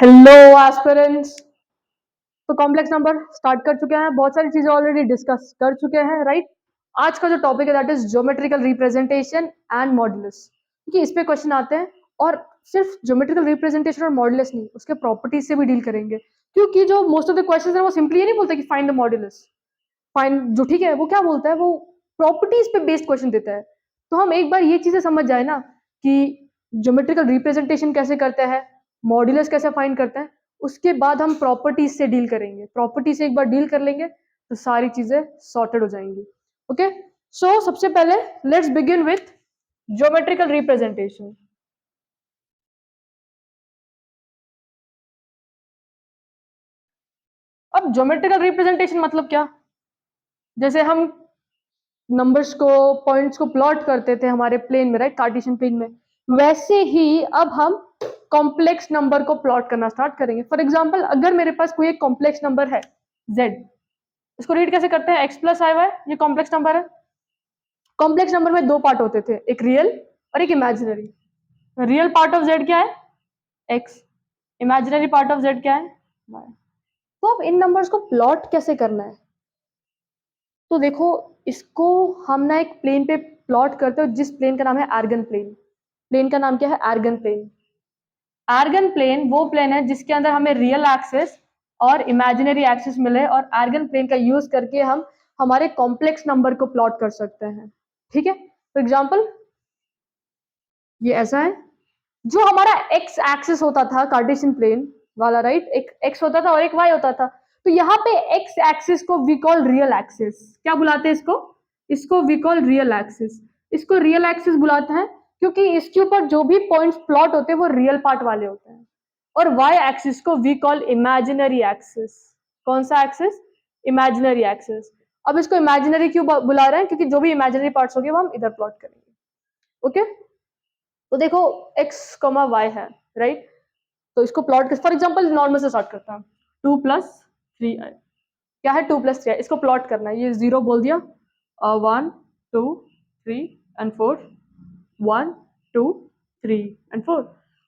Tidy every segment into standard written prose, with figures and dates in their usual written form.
Hello aspirants. तो complex number start कर चुके हैं, बहुत सारी चीजें ऑलरेडी डिस्कस कर चुके हैं, राइट। आज का जो टॉपिक है that is geometrical representation and modulus, क्योंकि इस पे क्वेश्चन आते हैं। और सिर्फ ज्योमेट्रिकल रिप्रेजेंटेशन और मॉड्यूलस नहीं, उसके प्रॉपर्टीज से भी डील करेंगे, क्योंकि जो मोस्ट ऑफ द क्वेश्चन है वो सिंपली ये नहीं बोलता कि फाइंड द मॉड्यूलस, फाइंड जो ठीक है वो क्या बोलता है, वो प्रॉपर्टीज पे बेस्ड क्वेश्चन देता है। तो हम एक बार ये चीजें समझ जाए ना कि ज्योमेट्रिकल रिप्रेजेंटेशन कैसे करते हैं, मॉड्यूलस कैसे फाइंड करते हैं, उसके बाद हम प्रॉपर्टीज से डील करेंगे। प्रॉपर्टी से एक बार डील कर लेंगे तो सारी चीजें सॉर्टेड हो जाएंगी। ओके, सो सबसे पहले let's begin with geometrical representation. अब ज्योमेट्रिकल रिप्रेजेंटेशन मतलब क्या? जैसे हम नंबर्स को, पॉइंट्स को प्लॉट करते थे हमारे प्लेन में, राइट, कार्टेशियन प्लेन में, वैसे ही अब हम कॉम्प्लेक्स नंबर को प्लॉट करना स्टार्ट करेंगे। फॉर एग्जांपल, अगर मेरे पास कोई एक कॉम्प्लेक्स नंबर है z, इसको रीड कैसे करते हैं? x प्लस आई वाई, ये कॉम्प्लेक्स नंबर है। कॉम्प्लेक्स नंबर में दो पार्ट होते थे, एक रियल और एक imaginary. Real part of z क्या है? x। Imaginary part of z क्या है? y। तो अब इन नंबर्स को प्लॉट कैसे करना है? तो देखो, इसको हम ना एक प्लेन पे प्लॉट करते हो, जिस प्लेन का नाम है आर्गन प्लेन। प्लेन का नाम क्या है? Argand plane. आर्गन प्लेन वो प्लेन है जिसके अंदर हमें रियल एक्सिस और इमेजिनरी एक्सिस मिले, और आर्गन प्लेन का यूज करके हम हमारे कॉम्प्लेक्स नंबर को प्लॉट कर सकते हैं। ठीक है, फॉर एग्जाम्पल ये ऐसा है, जो हमारा एक्स एक्सिस होता था कार्टेशियन प्लेन वाला, राइट, एक एक्स होता था और एक वाई होता था। तो यहाँ पे एक्स एक्सिस को वी कॉल रियल एक्सिस। क्या बुलाते हैं इसको? इसको वी कॉल रियल एक्सिस। इसको रियल एक्सिस बुलाते हैं क्योंकि इसके ऊपर जो भी पॉइंट्स प्लॉट होते हैं वो रियल पार्ट वाले होते हैं। और वाई एक्सिस को वी कॉल इमेजिनरी एक्सिस। कौन सा एक्सिस? Imaginary axis. अब इसको इमेजिनरी क्यों बुला रहे हैं? क्योंकि जो भी इमेजिनरी पार्ट्स होंगे वो हम इधर प्लॉट करेंगे। ओके, तो देखो x कॉमा वाई है, राइट। तो इसको प्लॉट कर, फॉर एग्जाम्पल नॉर्मल से स्टार्ट करता हूँ। 2+3i, क्या है? 2+3i, इसको प्लॉट करना है। ये 0 बोल दिया, 1 2 3 एंड 4, 1 2 3 एंड 4।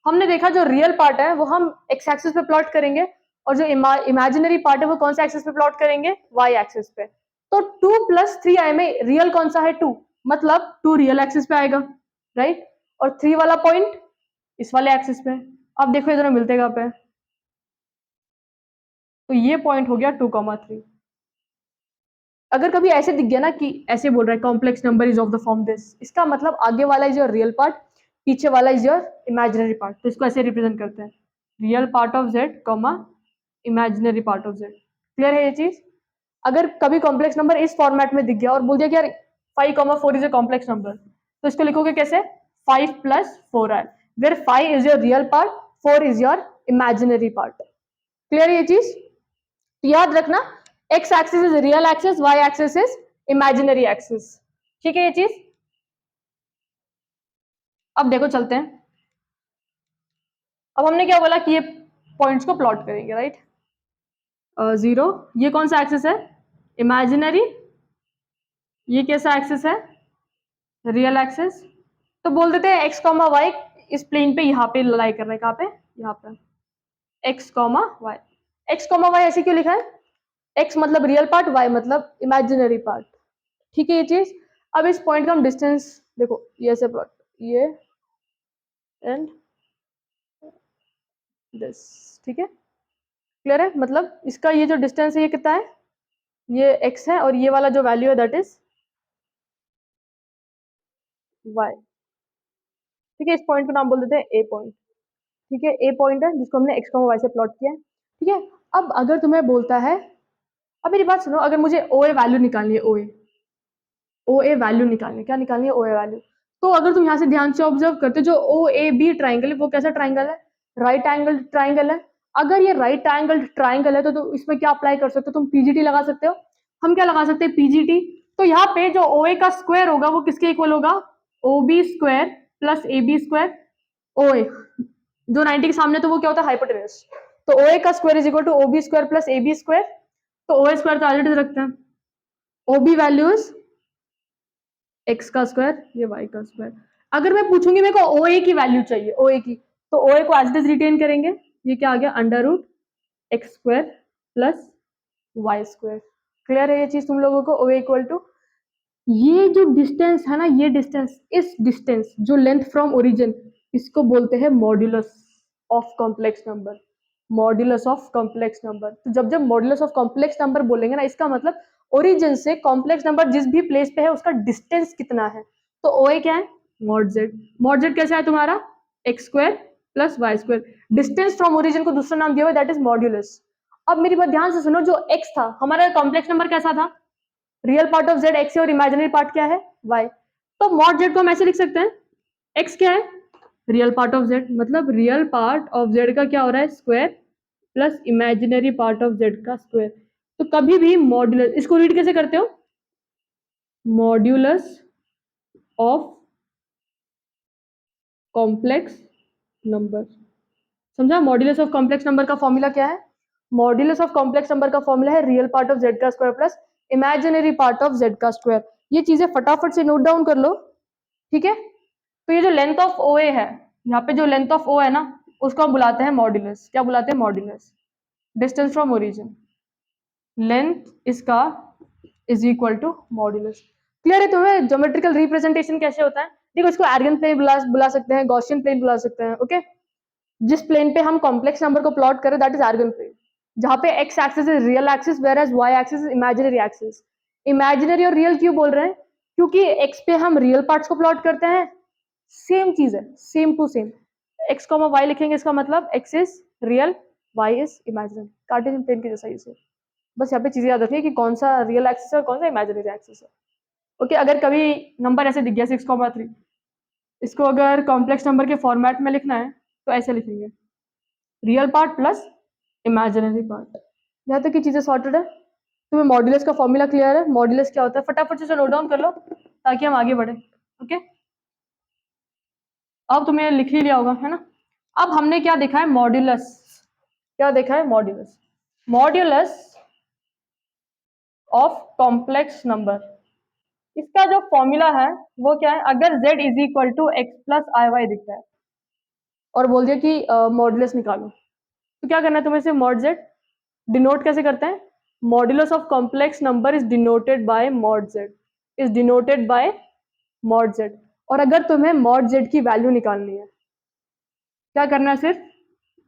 हमने देखा जो रियल पार्ट है वो हम x एक्सिस पे प्लॉट करेंगे, और जो इमेजिनरी पार्ट है वो कौन सा एक्सिस पे प्लॉट करेंगे? y एक्सिस पे। तो 2+3i में रियल कौन सा है? 2, मतलब 2 रियल एक्सिस पे आएगा, राइट। और 3 वाला पॉइंट इस वाले एक्सिस पे। अब देखो ये दोनों मिलते कहाँ पे हैं? तो ये पॉइंट हो गया 2,3। अगर कभी ऐसे दिख गया ना कि ऐसे बोल रहा है complex number is of the form this, इसका मतलब आगे वाला इज योर रियल पार्ट, पीछे वाला इज योर इमेजिनरी पार्ट। तो इसको ऐसे रिप्रेजेंट करते हैं, real part of z comma imaginary part of z। Clear है ये चीज? अगर कभी कॉम्प्लेक्स नंबर इस फॉर्मेट में दिख गया और बोल दिया कि यार 5,4 इज ए कॉम्प्लेक्स नंबर, तो इसको लिखोगे कैसे? 5+4i, where 5 is your real part, 4 is your imaginary part. Clear है ये चीज? तो याद रखना, x axis is real axis, y axis is imaginary axis. ठीक है ये चीज? अब देखो चलते हैं। अब हमने क्या बोला कि ये पॉइंट्स को प्लॉट करेंगे, राइट। 0, ये कौन सा एक्सिस है? इमेजिनरी। ये कैसा एक्सिस है? Real axis. तो बोल देते हैं x कॉमा वाई इस प्लेन पे यहाँ पे लाई कर रहे हैं। कहाँ पे? यहाँ पे x comma y. x comma y ऐसे क्यों लिखा है? x मतलब रियल पार्ट, y मतलब इमेजिनरी पार्ट। ठीक है ये चीज? अब इस पॉइंट का हम डिस्टेंस देखो, ये ऐसे प्लॉट, ये एंड दिस। ठीक है, क्लियर है? मतलब इसका ये जो डिस्टेंस है ये कितना है? ये x है, और ये वाला जो वैल्यू है दैट इज y। ठीक है, इस पॉइंट को नाम बोल देते हैं a पॉइंट। ठीक है, a पॉइंट है जिसको हमने x y से प्लॉट किया है। ठीक है, अब अगर तुम्हें बोलता है, अब मेरी बात सुनो, अगर मुझे OA वैल्यू निकालनी है, OA वैल्यू निकालनी है, क्या निकालनी है? OA value. तो अगर तुम यहाँ से ध्यान से ऑब्जर्व करते हो, जो OAB ट्राइंगल है वो कैसा ट्राइंगल है? राइट एंगल ट्राइंगल है। अगर ये राइट एंगल ट्राइंगल है तो इसमें क्या अप्लाई कर सकते हो? तुम पीजीटी लगा सकते हो। हम क्या लगा सकते हैं? पीजीटी। तो यहाँ पे जो OA का स्क्वायर होगा वो किसके इक्वल होगा? OB square plus AB square. OA जो 90 के सामने, तो वो क्या होता है? हाइपोटेनस। तो OA का square is equal to OB square plus AB square. तो OA स्क्वायर तो एज रखते हैं, OB वैल्यूज x का स्क्वायर, ये y का स्क्वायर। अगर मैं पूछूंगी मेरे को OA की वैल्यू चाहिए, OA की, तो OA को एज इट इज रिटेन करेंगे, ये क्या आ गया under root x square plus Y square. Clear है ये चीज तुम लोगों को? ओ इक्वल टू ये जो डिस्टेंस है ना, ये डिस्टेंस, इस डिस्टेंस जो लेंथ फ्रॉम ओरिजिन, इसको बोलते हैं modulus of complex number. Modulus of complex number. तो जब जब मॉड्यूलस ऑफ कॉम्प्लेक्स नंबर बोलेंगे ना, इसका मतलब ओरिजिन से कॉम्प्लेक्स नंबर जिस भी प्लेस पे है उसका डिस्टेंस कितना है। तो ओ ए क्या है? Mod Z. मॉड जेड कैसा है तुम्हारा? X square plus Y square. Distance from origin को दूसरा नाम दिया हुआ, दैट इज मॉड्यूलस। अब मेरी बात ध्यान से सुनो, जो एक्स था हमारा कॉम्प्लेक्स नंबर कैसा था? Real part of Z x है और इमेजिनरी पार्ट क्या है? वाई। तो मॉड जेड को हम ऐसे लिख सकते हैं, एक्स क्या है? रियल पार्ट ऑफ जेड, मतलब रियल पार्ट ऑफ जेड का क्या हो रहा है? Square plus imaginary part of Z का स्क्वायर। तो कभी भी मॉड्यूलस, इसको रीड कैसे करते हो? Modulus of complex number. समझा? मॉड्यूलस ऑफ कॉम्प्लेक्स नंबर का फॉर्मूला क्या है? मॉड्यूलस ऑफ कॉम्प्लेक्स नंबर का फॉर्मूला है रियल पार्ट ऑफ जेड का square plus imaginary part of Z का स्क्वायर। ये चीजें फटाफट से नोट डाउन कर लो, ठीक है? तो ये जो लेंथ ऑफ ओ ए है, यहाँ पे जो लेंथ ऑफ ओ है ना, उसको हम बुलाते हैं मॉड्यूलस। क्या बुलाते हैं? Modulus. Distance from origin, length इसका is equal to modulus. Clear है तुम्हें ज्योमेट्रिकल रिप्रेजेंटेशन कैसे होता है? देखो, इसको एर्गन प्लेन बुला सकते हैं, गॉसियन प्लेन बुला सकते हैं, ओके? जिस प्लेन पे हम कॉम्प्लेक्स नंबर को प्लॉट करें दैट इज एर्गन प्लेन, जहां पे x axis is real axis whereas y axis is imaginary axis. Imaginary और रियल क्यों बोल रहे हैं? क्योंकि एक्स पे हम रियल पार्ट्स को प्लॉट करते हैं, सेम चीज है, same to same. X comma y लिखेंगे, इसका मतलब x is real, y is imaginary, Cartesian plane के जैसा इसे। बस यहाँ पे चीजें याद रखिए कि कौन सा रियल एक्सिस है और कौन सा इमेजिनरी एक्सिस है, ओके? अगर कभी नंबर ऐसे दिख गया 6,3, इसको अगर कॉम्प्लेक्स नंबर के फॉर्मेट में लिखना है तो ऐसे लिखेंगे, real part plus imaginary part. यहाँ तक की चीजें सॉर्टेड है। तुम्हें मॉड्यूलस का फॉर्मूला क्लियर है? मॉड्यूलस क्या होता है फटाफट से नोट डाउन कर लो ताकि हम आगे बढ़े, ओके? अब तुमने लिख ही लिया होगा, है ना? अब हमने क्या देखा है? मॉड्यूलस। क्या देखा है? Modulus. Modulus of complex number, इसका जो फॉर्मूला है वो क्या है? अगर z is equal to x plus I y दिखता है और बोल दिया कि मॉड्यूलस निकालो, तो क्या करना है तुम्हें? से मॉड z डिनोट कैसे करते हैं? Modulus of complex number is denoted by mod z, is denoted by mod z। और अगर तुम्हें मॉड z की वैल्यू निकालनी है, क्या करना है? सिर्फ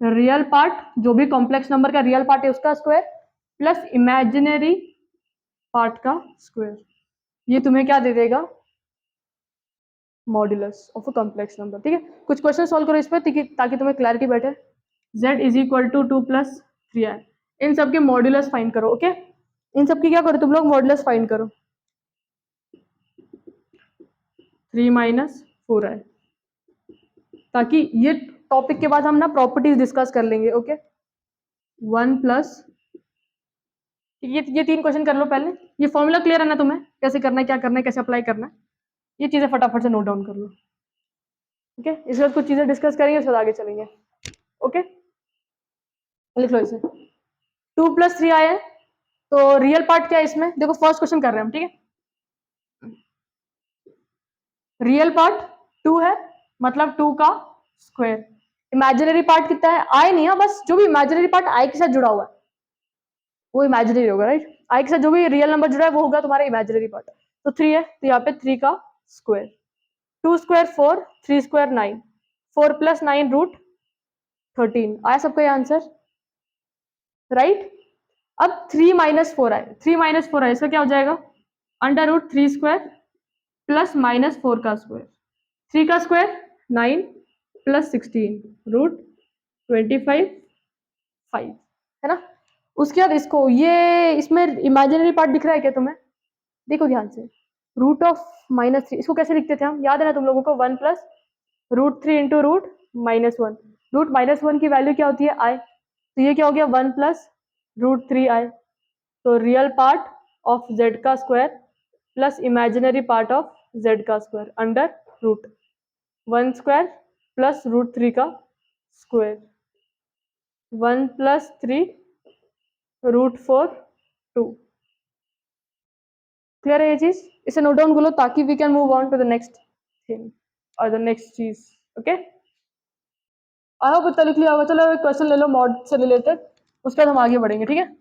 रियल पार्ट, जो भी कॉम्प्लेक्स नंबर का रियल पार्ट है उसका स्क्वायर प्लस इमेजिनरी पार्ट का स्क्वायर। ये तुम्हें क्या दे देगा? Modulus of a complex number, ठीक है? कुछ क्वेश्चन सॉल्व करो इस पर ताकि तुम्हें क्लैरिटी बैठे। z is equal to 2+3i, इन सब के मॉड्यूलस फाइंड करो, ओके? इन सब की क्या करो तुम लोग? मॉड्यूलस फाइंड करो। 3 - 4i, ताकि ये टॉपिक के बाद हम ना प्रॉपर्टीज डिस्कस कर लेंगे, ओके? 1+, ये 3 क्वेश्चन कर लो पहले। ये फॉर्मूला क्लियर है ना तुम्हें? कैसे करना है, क्या करना है, कैसे अप्लाई करना है, ये चीजें फटाफट से नोट डाउन कर लो, ओके? इसके बाद कुछ चीजें डिस्कस करेंगे, उसके बाद आगे चलेंगे, ओके? लिख लो इसे। 2+3 आया है, तो रियल पार्ट क्या है इसमें? देखो फर्स्ट क्वेश्चन कर रहे हैं हम, ठीक है? रियल पार्ट 2 है, मतलब 2 का स्क्वायर। इमेजिनरी पार्ट कितना है? आई नहीं है, बस जो भी इमेजिनरी पार्ट आई के साथ जुड़ा हुआ है वो इमेजिनरी होगा, राइट? आई के साथ जो भी रियल नंबर जुड़ा है वो होगा तुम्हारा इमेजिनरी पार्ट। तो 3 है, तो यहाँ पे 3 का स्क्वायर। 2 square 4, 3 square 9, 4 + 9 √13। आया सबका ये आंसर, राइट? अब 3 - 4 आए, 3 - 4 आए, इसका क्या हो जाएगा? √3² प्लस -4 का स्क्वायर। 3 का स्क्वायर 9 + 16 √25 5, है ना? उसके बाद इसको, ये इसमें इमेजिनरी पार्ट दिख रहा है क्या तुम्हें? देखो ध्यान से, √3, इसको कैसे लिखते थे हम? याद है ना तुम लोगों को? 1 + √3 × √-1। √-1 की वैल्यू क्या होती है? आई। तो ये क्या हो गया? 1 + √3i। तो रियल पार्ट ऑफ z का square plus imaginary part of z का स्क्वायर अंडर √1² प्लस √3 का स्क्वायर, 1 + 3 √4 2। क्लियर है ये चीज? इसे नोट डाउन करो ताकि we can move on to the next thing और द नेक्स्ट चीज, ओके? आई होप इतना लिख लिया होगा। चलो एक क्वेश्चन ले लो मॉड से रिलेटेड, उसके बाद हम आगे बढ़ेंगे, ठीक है।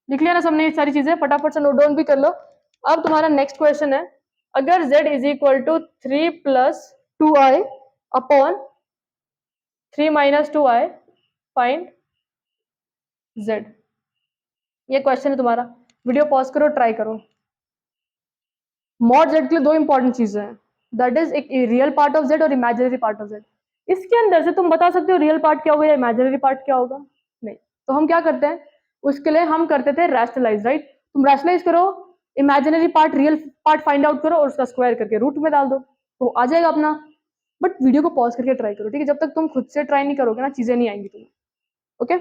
लिख लिया ना सबने ये सारी चीजें, फटाफट से नोट डाउन भी कर लो। अब तुम्हारा नेक्स्ट क्वेश्चन है, अगर z is equal to 3 plus 2i upon 3 minus 2i find z। ये क्वेश्चन है तुम्हारा, वीडियो पॉज करो, ट्राई करो। मॉड z के लिए दो इंपॉर्टेंट चीजें हैं, दैट इज एक रियल पार्ट ऑफ z और इमेजिनरी पार्ट ऑफ z। इसके अंदर से तुम बता सकते हो रियल पार्ट क्या होगा या इमेजिनरी पार्ट क्या होगा? नहीं। तो हम क्या करते हैं, उसके लिए हम करते थे रैशनलाइज, राइट। तुम रैशनलाइज करो, imaginary part real part find out करो और उसका स्क्वायर करके रूट में डाल दो, तो आ जाएगा अपना। बट वीडियो को पॉज करके ट्राई करो, ठीक है। जब तक तुम खुद से ट्राई नहीं करोगे ना, चीजें नहीं आएंगी तुम्हें। ओके,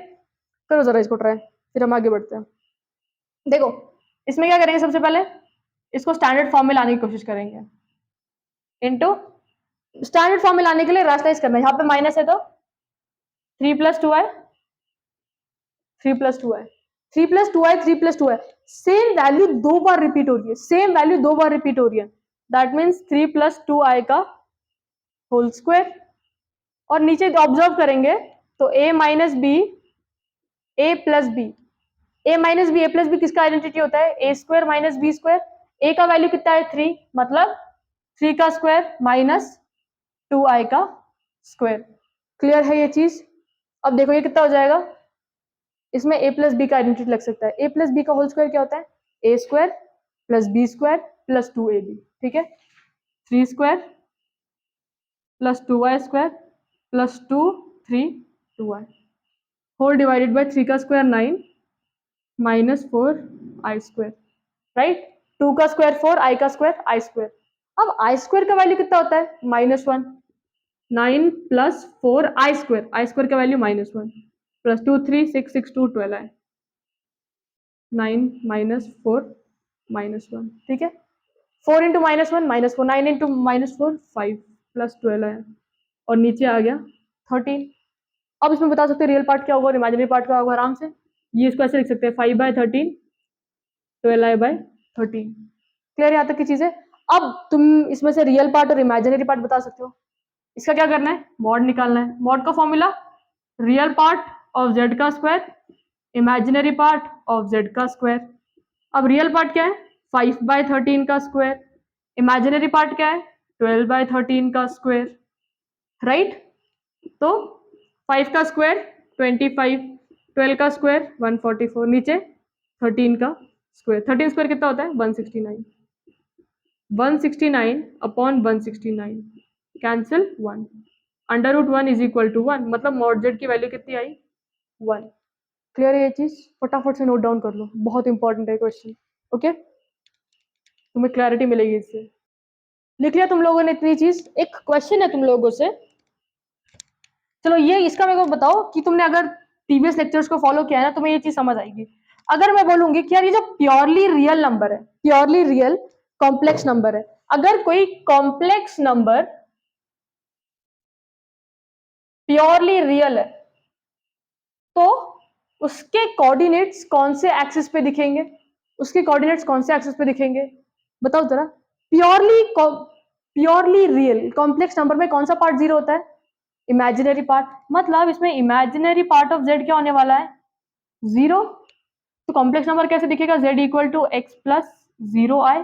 करो जरा इसको ट्राई, फिर हम आगे बढ़ते हैं। देखो इसमें क्या करेंगे, सबसे पहले इसको स्टैंडर्ड फॉर्म में लाने की कोशिश करेंगे। इनटू स्टैंडर्ड फॉर्म में लाने के लिए रैशनलाइज करना है, यहाँ पे माइनस है तो 3 plus 2i, 3 plus 2i, 3 plus 2i, 3 plus 2i, same value दो बार रिपीट हो रही है, सेम वैल्यू दो बार रिपीट हो रही है। दैट मीन्स 3 प्लस 2i का होल स्क्वायर। और नीचे ऑब्जर्व करेंगे तो a minus b, a plus b, a minus b, a plus b किसका आइडेंटिटी होता है? ए square minus b square. A का वैल्यू कितना है? 3, मतलब 3 का स्क्वायर माइनस 2i का स्क्वायर। क्लियर है ये चीज? अब देखो ये कितना हो जाएगा, इसमें a प्लस बी का आइडेंटिटी लग सकता है। a प्लस बी का होल स्क्वायर क्या होता है? ए square plus B square plus 2ab, ठीक है। 3 square plus 2y square plus 2 3 2y whole divided by 3 का square 9 minus 4i square, right. 2 का स्क्वायर 4, i का स्क्वायर i स्क्वायर। अब i स्क्वायर का वैल्यू कितना होता है? -1। 9 plus 4 i square, i square का वैल्यू -1 प्लस 2 3 6 6 2 12 है, 9 माइनस 4 -1, ठीक है। 4 इंटू -1 -4, 9 इंटू -4 5 प्लस 12 है, और नीचे आ गया 13। अब इसमें बता सकते हैं रियल पार्ट क्या होगा और इमेजिनरी पार्ट क्या होगा आराम से। ये इसको ऐसे लिख सकते हैं 5/13 12i/13। क्लियर यहाँ तक की चीजें? अब तुम इसमें से रियल पार्ट और इमेजिनरी पार्ट बता सकते हो। इसका क्या करना है? मॉड निकालना है। मॉड का formula real part of z का square, imaginary part of z का स्क्वायर। अब रियल पार्ट क्या है? 5/13 का स्क्वायर। इमेजिनरी पार्ट क्या है? 12/13 का स्क्वायर, राइट। तो 5 का स्क्वायर 25, 12 का स्क्वायर 144, नीचे 13 का स्क्वायर। 13 स्क्वायर कितना होता है? 169। 169 upon 169 cancel 1, under root 1 is equal to 1, मतलब मॉड जेड की वैल्यू कितनी आई? 1। क्लियर है ये चीज? फटाफट से नोट डाउन कर लो, बहुत इंपॉर्टेंट है क्वेश्चन। ओके, तुम्हें क्लैरिटी मिलेगी इससे। लिख लिया तुम लोगों ने इतनी चीज? एक क्वेश्चन है तुम लोगों से, चलो ये इसका मेरे को बताओ कि तुमने अगर प्रीवियस लेक्चर्स को फॉलो किया है ना, तुम्हें ये चीज समझ आएगी। अगर मैं बोलूंगी कि यार ये जो प्योरली रियल नंबर है, प्योरली रियल कॉम्प्लेक्स नंबर है, अगर कोई कॉम्प्लेक्स नंबर प्योरली रियल है तो उसके कोऑर्डिनेट्स कौन से एक्सिस पे दिखेंगे? उसके कोऑर्डिनेट्स कौन से एक्सिस पे दिखेंगे? बताओ जरा। प्योरली रियल कॉम्प्लेक्स नंबर में कौन सा पार्ट जीरो होता है? Imaginary part. मतलब इसमें इमेजिनरी पार्ट ऑफ जेड क्या होने वाला है? जीरो। तो कॉम्प्लेक्स नंबर कैसे दिखेगा? z equal to x plus 0i,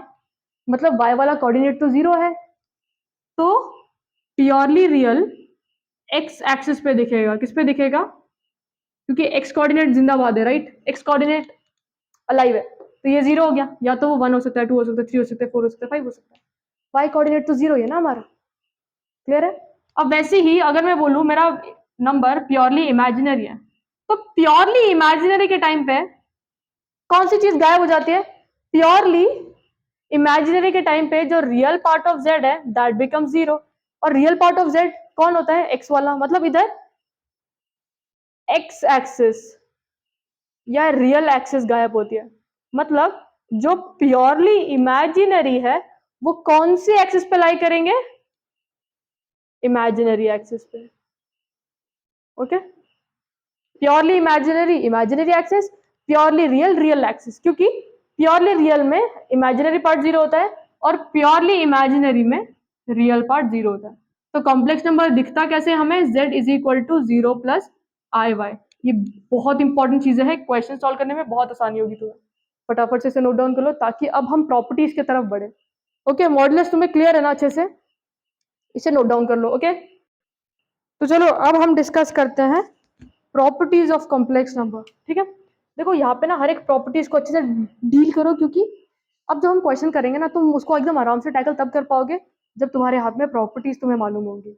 मतलब y वाला कोऑर्डिनेट तो जीरो है, तो प्योरली रियल x एक्सिस पे दिखेगा। किस पे दिखेगा? क्योंकि x कोऑर्डिनेट जिंदाबाद है, राइट। x कोऑर्डिनेट अलाइव है, तो ये जीरो हो गया। या तो वो 1 हो सकता है, 2 हो सकता है, 3 हो सकता है, 4 हो सकता है, 5 हो सकता है। y कोऑर्डिनेट तो जीरो है ना हमारा। क्लियर है? अब वैसे ही अगर मैं बोलूं मेरा नंबर प्योरली इमेजिनरी है, तो प्योरली इमेजिनरी के टाइम पे कौन सी चीज गायब हो जाती है? प्योरली इमेजिनरी के टाइम पे जो रियल पार्ट ऑफ z है दैट बिकम जीरो। और रियल पार्ट ऑफ z कौन होता है? x वाला, मतलब इधर x एक्सिस या रियल एक्सिस गायब होती है। मतलब जो प्योरली इमेजिनरी है वो कौन सी एक्सिस पे लाई करेंगे? इमेजिनरी एक्सिस पे। Okay, purely imaginary imaginary axis, purely real real axis. क्योंकि प्योरली रियल में इमेजिनरी पार्ट जीरो होता है और प्योरली इमेजिनरी में रियल पार्ट जीरो होता है। तो कॉम्प्लेक्स नंबर दिखता कैसे हमें, z is equal to 0 plus I y. ये बहुत इंपॉर्टेंट चीजें हैं, क्वेश्चन सॉल्व करने में बहुत आसानी होगी तुम्हें। फटाफट से इसे नोट डाउन कर लो ताकि अब हम प्रॉपर्टीज की तरफ बढ़े। ओके, मॉडुलस तुम्हें क्लियर है ना अच्छे से, इसे नोट डाउन कर लो। ओके, तो चलो अब हम डिस्कस करते हैं प्रॉपर्टीज ऑफ कॉम्प्लेक्स नंबर। ठीक है, देखो यहाँ पे ना हर एक प्रॉपर्टीज को अच्छे से डील करो, क्योंकि अब जब हम क्वेश्चन करेंगे ना तुम उसको एकदम आराम से टैकल तब कर पाओगे जब तुम्हारे हाथ में प्रॉपर्टीज तुम्हें मालूम होंगी।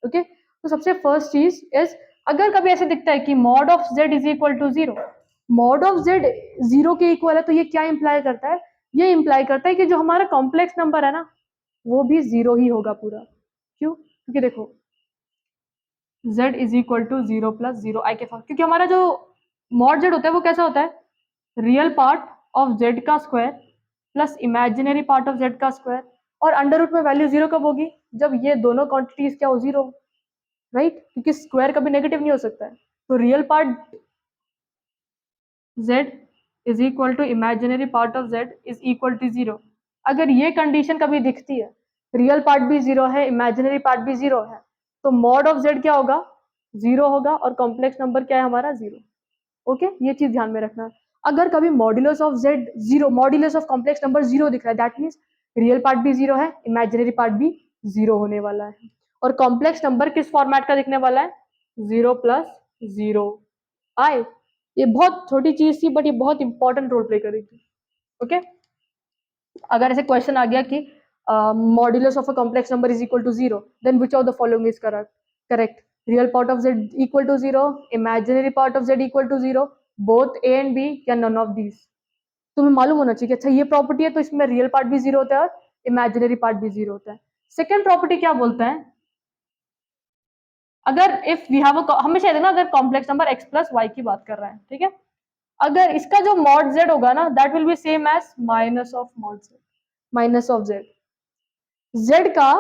ओके, तो सबसे फर्स्ट चीज इज, अगर कभी ऐसे दिखता है कि mod of z is equal to 0, mod of z 0 के इक्वल है, तो ये क्या इंप्लाई करता है, ये इंप्लाई करता है कि जो हमारा कॉम्प्लेक्स नंबर है ना वो भी 0 ही होगा पूरा। क्यों? क्योंकि देखो z is equal to 0 plus 0 i के फॉर्म, क्योंकि हमारा जो मॉड z होता है वो कैसा होता है, रियल पार्ट ऑफ z का square plus imaginary part of z का स्क्वायर, और अंडर रूट में वैल्यू 0 कब होगी, जब ये दोनों क्वांटिटीज क्या हो, 0, राइट, क्योंकि स्क्वायर कभी नेगेटिव नहीं हो सकता है। तो real part z is equal to imaginary part of z is equal to 0। अगर ये कंडीशन कभी दिखती है, रियल पार्ट भी 0 है, इमेजिनरी पार्ट भी 0 है, तो मॉड ऑफ z क्या होगा, 0 होगा, और कॉम्प्लेक्स नंबर क्या है हमारा, 0। ओके, ये चीज ध्यान में रखना। अगर कभी modulus of z 0, modulus of complex number 0 दिख रहा है, दैट मीन्स रियल पार्ट भी 0 है, इमेजिनरी पार्ट भी 0 होने वाला है, और कॉम्प्लेक्स नंबर किस फॉर्मेट का दिखने वाला है, 0 प्लस 0 आई। ये बहुत छोटी चीज थी बट ये बहुत इंपॉर्टेंट रोल प्ले करेगी। ओके, अगर ऐसे क्वेश्चन आ गया कि modulus of a complex number is equal to 0, then which of the following is correct, real part of z equal to 0, imaginary part of z equal to 0, both a and b, या none of these. तुम्हें मालूम होना चाहिए कि अच्छा ये property है तो इसमें रियल पार्ट भी 0 होता है और इमेजिनरी पार्ट भी 0 होता है। सेकेंड प्रॉपर्टी क्या बोलता है, अगर इफ वी हैव हमेशा देखना अगर complex number x plus y की बात कर रहा है, ठीक है, अगर इसका जो मॉड z होगा ना that will be same as minus of mod z, minus of z, z का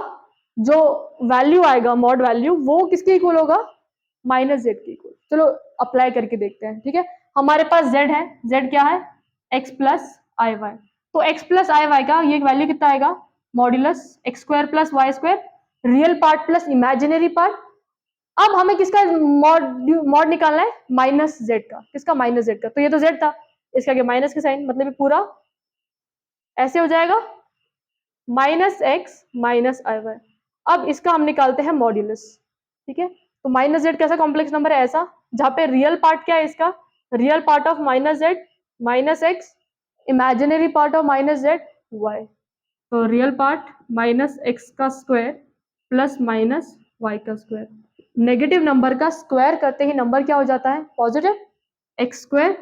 जो वैल्यू आएगा मॉड वैल्यू वो किसके इक्वल होगा, माइनस z के इक्वल। चलो अप्लाई करके देखते हैं। ठीक है, हमारे पास z है, z क्या है, x प्लस आई वाई, तो x प्लस आई वाई का ये वैल्यू कितना आएगा, modulus x square plus Y square, real part plus imaginary part. अब हमें किसका मॉड मॉड निकालना है, माइनस जेड का, किसका, माइनस जेड का, तो ये तो जेड था, इसका क्या माइनस के साइन, मतलब ये पूरा ऐसे हो जाएगा minus x minus i y. अब इसका हम निकालते हैं मॉड्यूलस। ठीक है, तो माइनस जेड कैसा कॉम्प्लेक्स नंबर है, ऐसा जहां पे रियल पार्ट क्या है इसका, real part of minus z minus x, imaginary part of minus z y, तो रियल पार्ट माइनस एक्स का स्क्वायर प्लस माइनस वाई का स्क्वायर। नेगेटिव नंबर का स्क्वायर करते ही नंबर क्या हो जाता है, positive, x square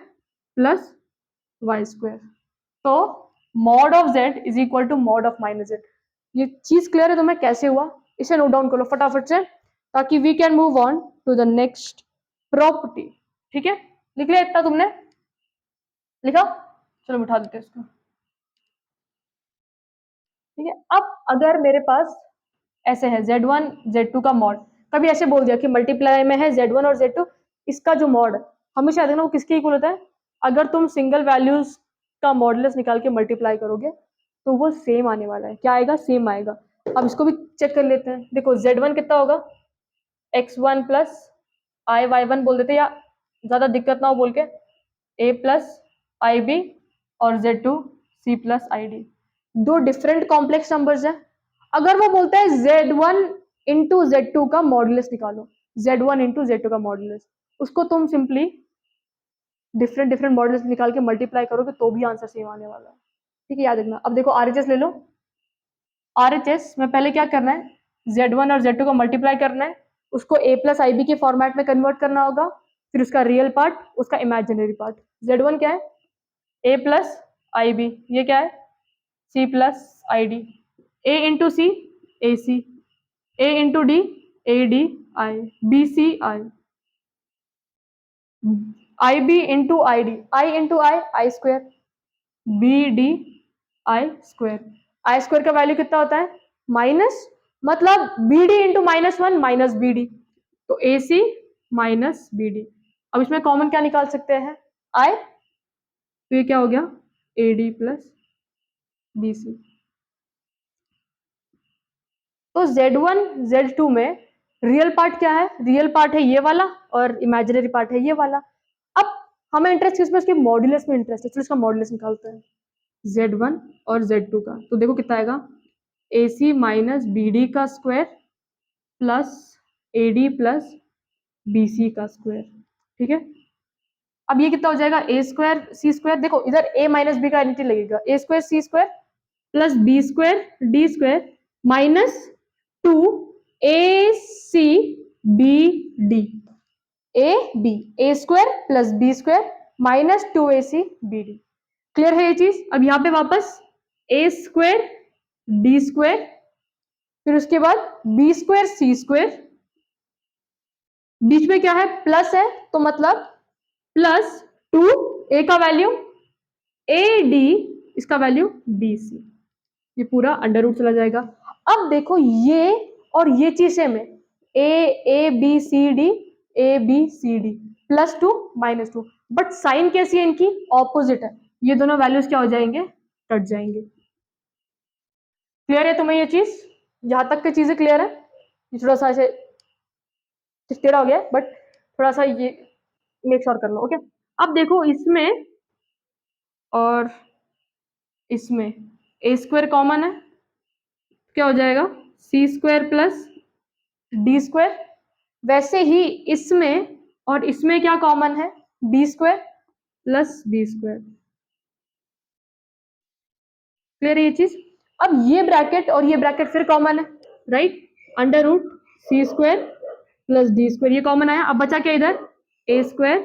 plus Y square. तो mod of z is equal to mod of minus z। ये चीज क्लियर है तुम्हें कैसे हुआ, इसे नोट डाउन करो फटाफट से ताकि we can move on to the next property. ठीक है, लिख लिया इतना तुमने, लिखा, चलो बिठा देते हैं इसको। ठीक है, अब अगर मेरे पास ऐसे है z1 z2 का मॉड, कभी ऐसे बोल दिया कि मल्टीप्लाई में है z1 और z2, इसका जो मॉड है हमेशा याद रखना वो किसके इक्वल होता है, अगर तुम सिंगल वैल्यूज का मॉडुलस निकाल के मल्टीप्लाई करोगे तो वो सेम आने वाला है, क्या आएगा, सेम आएगा। अब इसको भी चेक कर लेते हैं, देखो z1 कितना होगा, x1 प्लस आई वाई वन बोल देते हैं, या ज्यादा दिक्कत ना हो बोल के a प्लस आई बी और z2 c plus I D. दो डिफरेंट कॉम्प्लेक्स नंबर्स हैं, अगर वो बोलता है z1 इंटू z2 का मॉडुलस निकालो, z1 इंटू z2 का मॉडुलस, उसको तुम सिंपली डिफरेंट डिफरेंट मॉडुलस निकाल के मल्टीप्लाई करोगे तो भी आंसर सेम आने वाला है। ठीक है, याद रखना। अब देखो आरएचएस ले लो, आरएचएस में पहले क्या करना है, z1 और z2 को मल्टीप्लाई करना है, उसको a प्लस आई बी के फॉर्मेट में कन्वर्ट करना होगा, फिर उसका रियल पार्ट उसका इमेजिनरी पार्ट। z1 क्या है, a प्लस आई बी, ये क्या है, c plus I d, a into c a c, a into d a d i, B c i, i b into i d, i into i square, b d i square. I square का value कितना होता है, minus, मतलब b d into minus one minus b d, तो a c minus b d. अब इसमें common क्या निकाल सकते हैं, आई, तो ये क्या हो गया, a d plus b c. तो Z1 Z2 में रियल पार्ट क्या है? रियल पार्ट है ये वाला और इमेजिनरी पार्ट है ये वाला। अब हमें इंटरेस्ट किसमें? इसके मॉड्यूलस में इंटरेस्ट है, चलो इसका मॉड्यूलस निकालते हैं Z1 और Z2 का। तो देखो कितना आएगा, AC माइनस BD का square plus AD plus BC का स्क्वायर। ठीक है, अब ये कितना हो जाएगा, A स्क्वायर C स्क्वायर। देखो इधर A माइनस B का एनिटी लगेगा, A square C square plus B square D square minus 2ACBD। A square plus B square minus 2ACBD। Clear है ये चीज? अब यहाँ पे वापस A स्क्वायर D स्क्वायर, फिर उसके बाद B स्क्वायर C स्क्वायर, बीच में क्या है, प्लस है, तो मतलब प्लस 2A का वैल्यू AD, इसका वैल्यू BC। ये पूरा अंडर रूट चला जाएगा। अब देखो ये और ये चीज सेम है, ABCD ABCD +2 -2, बट साइन कैसी है इनकी, ऑपोजिट है। ये दोनों वैल्यूज क्या हो जाएंगे, कट जाएंगे। क्लियर है तुम्हें ये चीज? यहां तक की चीजें क्लियर है? ये थोड़ा सा ऐसे टेढ़ा हो गया है, बट थोड़ा सा ये मेक श्योर कर लो। ओके, अब देखो इसमें और इसमें A स्क्वायर कॉमन है, क्या हो जाएगा, C square plus D square. वैसे ही इसमें और इसमें क्या कॉमन है, B square plus B square. Clear है ये चीज? अब ये ब्रैकेट और ये ब्रैकेट फिर कॉमन है, right? Under root C square plus D square, ये कॉमन आया। अब बचा क्या इधर, A square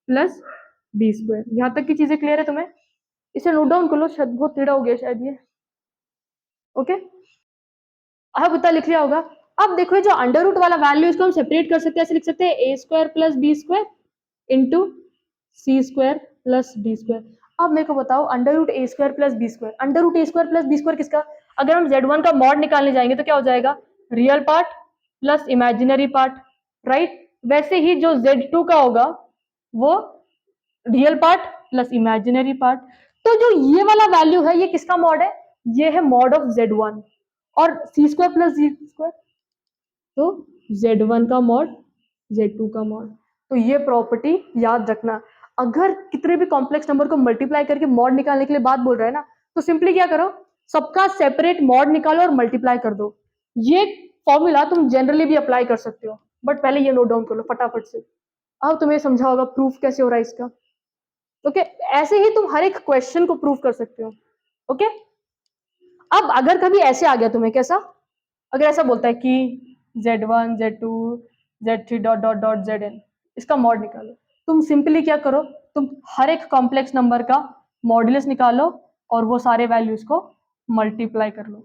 plus B square. यहां तक की चीजें क्लियर है तुम्हें? इसे नोट डाउन कर लो, शायद बहुत टेढ़ा हो गया शायद ये। ओके, अब इतना लिख लिया होगा। अब देखो ये जो अंडर रूट वाला वैल्यू, इसको हम सेपरेट कर सकते हैं, ऐसे लिख सकते हैं A square plus B square into C square plus D square. अब मेरे को बताओ under root A square plus B square, under root A square plus B square किसका? अगर हम Z1 का मॉड निकालने जाएंगे तो क्या हो जाएगा, real part plus imaginary part, right? वैसे ही जो Z2 का होगा वो real part plus imaginary part. तो जो ये वाला वैल्यू है ये किसका मॉड है, ये है मॉड ऑफ Z1 और C square plus D square, तो Z1 का मॉड Z2 का मॉड। तो ये प्रॉपर्टी याद रखना। अगर कितने भी कॉम्प्लेक्स नंबर को मल्टीप्लाई करके मॉड निकालने के लिए बात बोल रहा है ना, तो सिंपली क्या करो, सबका सेपरेट मॉड निकालो और मल्टीप्लाई कर दो। ये फॉर्मूला तुम जनरली भी अप्लाई कर सकते हो, बट पहले ये नोट डाउन कर लो फटाफट से। अब तुम्हें समझा होगा प्रूफ कैसे हो रहा है इसका। ओके, ऐसे ही तुम हर एक क्वेश्चन को प्रूफ कर सकते हो। ओके, अब अगर कभी ऐसे आ गया तुम्हें, कैसा, अगर ऐसा बोलता है कि Z1 Z2 Z3 dot dot dot Zn, इसका मॉड निकालो, तुम सिंपली क्या करो, तुम हर एक कॉम्प्लेक्स नंबर का मॉड्यूलस निकालो और वो सारे वैल्यूज को मल्टीप्लाई कर लो,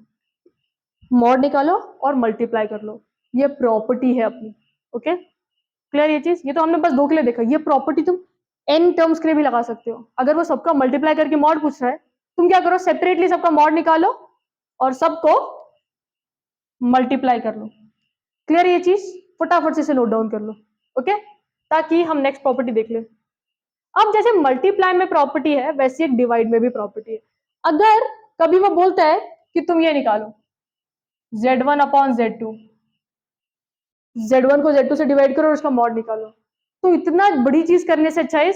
मॉड निकालो और मल्टीप्लाई कर लो। ये प्रॉपर्टी है अपनी। ओके, क्लियर ये चीज? ये तो हमने बस दो के लिए देखा, ये प्रॉपर्टी तुम n टर्म्स के लिए भी लगा सकते हो। अगर वो सबका मल्टीप्लाई करके मॉड पूछ रहा है, तुम क्या करो, सेपरेटली सबका मॉड निकालो और सबको मल्टीप्लाई कर लो। क्लियर ये चीज? फटाफट से नोट डाउन कर लो। ओके, ताकि हम नेक्स्ट प्रॉपर्टी देख लें। अब जैसे मल्टीप्लाई में प्रॉपर्टी है, वैसे एक डिवाइड में भी प्रॉपर्टी है। अगर कभी वो बोलता है कि तुम ये निकालो Z1 अपॉन Z2, Z1 को Z2 से डिवाइड करो और उसका मॉड निकालो, तो इतना बड़ी चीज करने से अच्छा है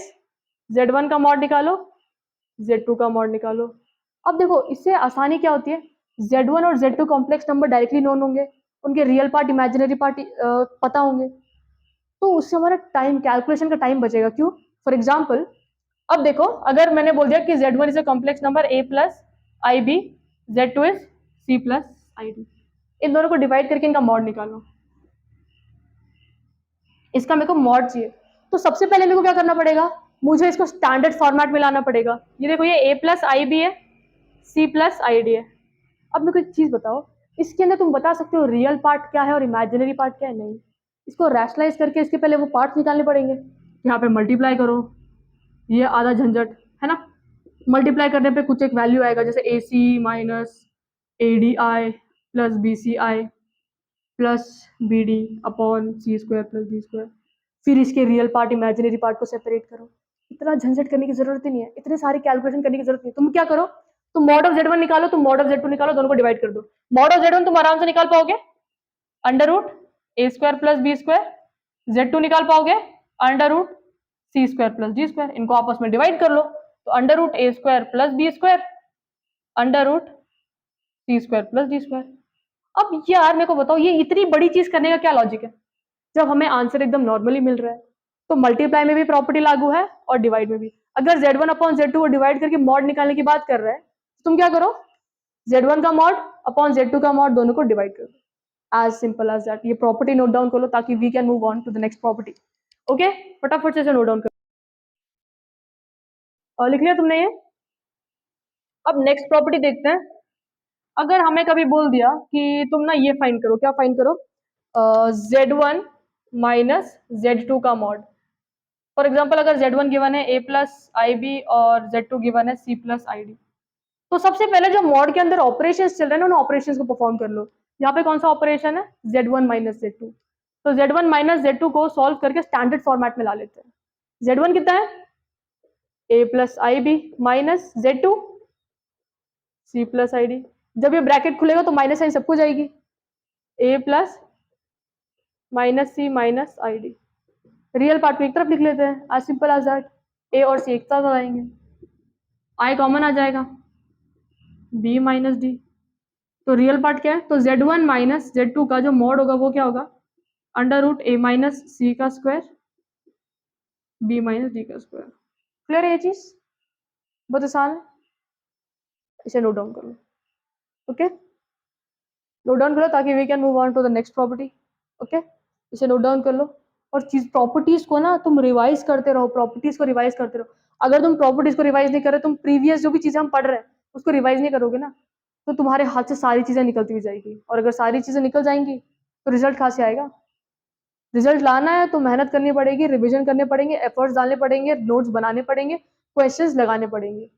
Z1 का मॉड निकालो, Z2 का मॉड निकालो। अब देखो इससे आसानी क्या होती है, Z1 और Z2 complex number directly known होंगे, उनके रियल पार्ट इमेजिनरी पार्ट पता होंगे, तो उससे हमारा टाइम, कैलकुलेशन का टाइम बचेगा। क्यों? फॉर एग्जाम्पल, अब देखो अगर मैंने बोल दिया कि Z1 is a complex number A plus IB, Z2 is C plus ID, इन दोनों को डिवाइड करके इनका मॉड निकालो, इसका मेरे को मॉड चाहिए। तो सबसे पहले मेरे को क्या करना पड़ेगा, मुझे इसको स्टैंडर्ड फॉर्मेट में लाना पड़ेगा। ये देखो ये A प्लस IB है, C प्लस ID है। अब मेरे को एक चीज बताओ, इसके अंदर तुम बता सकते हो रियल पार्ट क्या है और इमेजिनरी पार्ट क्या है? नहीं, इसको रैशनलाइज करके इसके पहले वो पार्ट निकालने पड़ेंगे। यहाँ पे मल्टीप्लाई करो, ये आधा झंझट है ना, मल्टीप्लाई करने पे कुछ एक वैल्यू आएगा, जैसे AC minus ADI plus BCI plus BD upon C square plus D square. फिर इसके रियल पार्ट इमेजिनरी पार्ट को सेपरेट करो। इतना झंझट करने की जरूरत ही नहीं है, इतने सारी कैलकुलेशन करने की जरूरत नहीं है। तुम क्या करो, तुम मॉड ऑफ Z1 निकालो, तुम मॉड ऑफ Z2 निकालो, दोनों को डिवाइड कर दो। मॉड ऑफ Z1 तुम आराम से निकाल पाओगे, under root A square plus B square. Z2 निकाल पाओगे under root C square plus D square. इनको आपस में डिवाइड कर लो, तो under root A square plus B square under root C square plus D square. अब यार मेरे को बताओ, ये इतनी बड़ी चीज करने का क्या लॉजिक है जब हमें आंसर एकदम नॉर्मली मिल रहा है? तो मल्टीप्लाई में भी प्रॉपर्टी लागू है और डिवाइड में भी। अगर Z1 अपॉन Z2 को डिवाइड करके मॉड निकालने की बात कर रहे हैं, तो तुम क्या करो, Z1 का मॉड अपॉन Z2 का मॉड दोनों को डिवाइड कर दो। As simple as that. ये प्रॉपर्टी नोट डाउन कर लो ताकि we can move on to the next property. Okay, फटाफट से नोट डाउन करो। और लिख लिया तुमने ये? अब नेक्स्ट प्रॉपर्टी देखते हैं। अगर हमें कभी बोल दिया कि तुम ना ये फाइंड करो, क्या फाइंड करो, Z1 माइनस Z2 का मॉड। फॉर एग्जाम्पल अगर Z1 गिवन है a प्लस आई बी और Z2 गिवन है c प्लस आई डी, तो सबसे पहले जो मॉड के अंदर ऑपरेशंस चल रहे हैं ना, उन ऑपरेशंस को परफॉर्म कर लो। यहाँ पे कौन सा ऑपरेशन है, Z1 माइनस Z2। तो Z1 माइनस Z2 को सॉल्व करके स्टैंडर्ड फॉर्मेट में ला लेते हैं। Z1 कितना है, a plus I b minus Z2 c plus I d. जब ये ब्रैकेट खुलेगा तो माइनस साइन सबको जाएगी, a plus minus c minus i d. Real part को एक तरफ लिख लेते हैं, आज सिंपल एज दैट। a और c एक साथ आ जाएंगे, i कॉमन आ जाएगा, b माइनस डी। तो रियल पार्ट क्या है, तो Z1 माइनस Z2 का जो मॉड होगा वो क्या होगा, अंडर रूट a माइनस सी का स्क्वायर b माइनस डी का स्क्वायर। क्लियर है ये चीज? बहुत आसान है, इसे नोट डाउन कर लो। ओके, नोट डाउन करो ताकि we can move on to the next property. Okay, इसे नोट डाउन कर लो। और चीज प्रॉपर्टीज को ना तुम रिवाइज करते रहो, प्रॉपर्टीज को रिवाइज करते रहो। अगर तुम प्रॉपर्टीज को रिवाइज नहीं कर रहे, तुम प्रीवियस जो भी चीजें हम पढ़ रहे हैं उसको रिवाइज नहीं करोगे ना, तो तुम्हारे हाथ से सारी चीजें निकलती हुई जाएगी। और अगर सारी चीजें निकल जाएंगी तो रिजल्ट कहाँ से आएगा? रिजल्ट लाना है तो मेहनत करनी पड़ेगी, रिवीजन करने पड़ेंगे, एफर्ट्स डालने पड़ेंगे, नोट्स बनाने पड़ेंगे, क्वेश्चंस लगाने पड़ेंगे।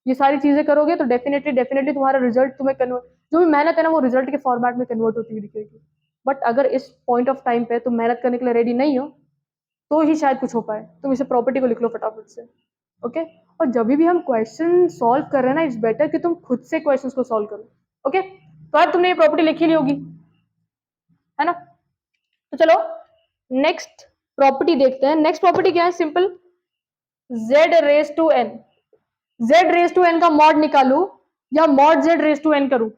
ये सारी चीजें करोगे तो डेफिनेटली डेफिनेटली तुम्हारा रिजल्ट तुम्हें कन्वर्ट, जो भी मेहनत है ना वो रिजल्ट के फॉर्मेट में कन्वर्ट होती हुई दिखेगी। बट अगर इस पॉइंट ऑफ टाइम पे तुम मेहनत करने के लिए रेडी नहीं हो तो ही शायद कुछ हो पाए। तुम इसे प्रॉपर्टी को लिख लो फटाफट से। ओके, और जब भी हम क्वेश्चन सॉल्व कर रहे हैं ना, इट्स बेटर कि तुम खुद से क्वेश्चंस को सॉल्व करो। ओके, तो आज तुमने ये प्रॉपर्टी लिखी ली होगी, है ना? तो चलो नेक्स्ट प्रॉपर्टी देखते हैं। नेक्स्ट प्रॉपर्टी क्या है, simple, z raise to n। z raise to n का मॉड निकालू या mod z raise to n करूं,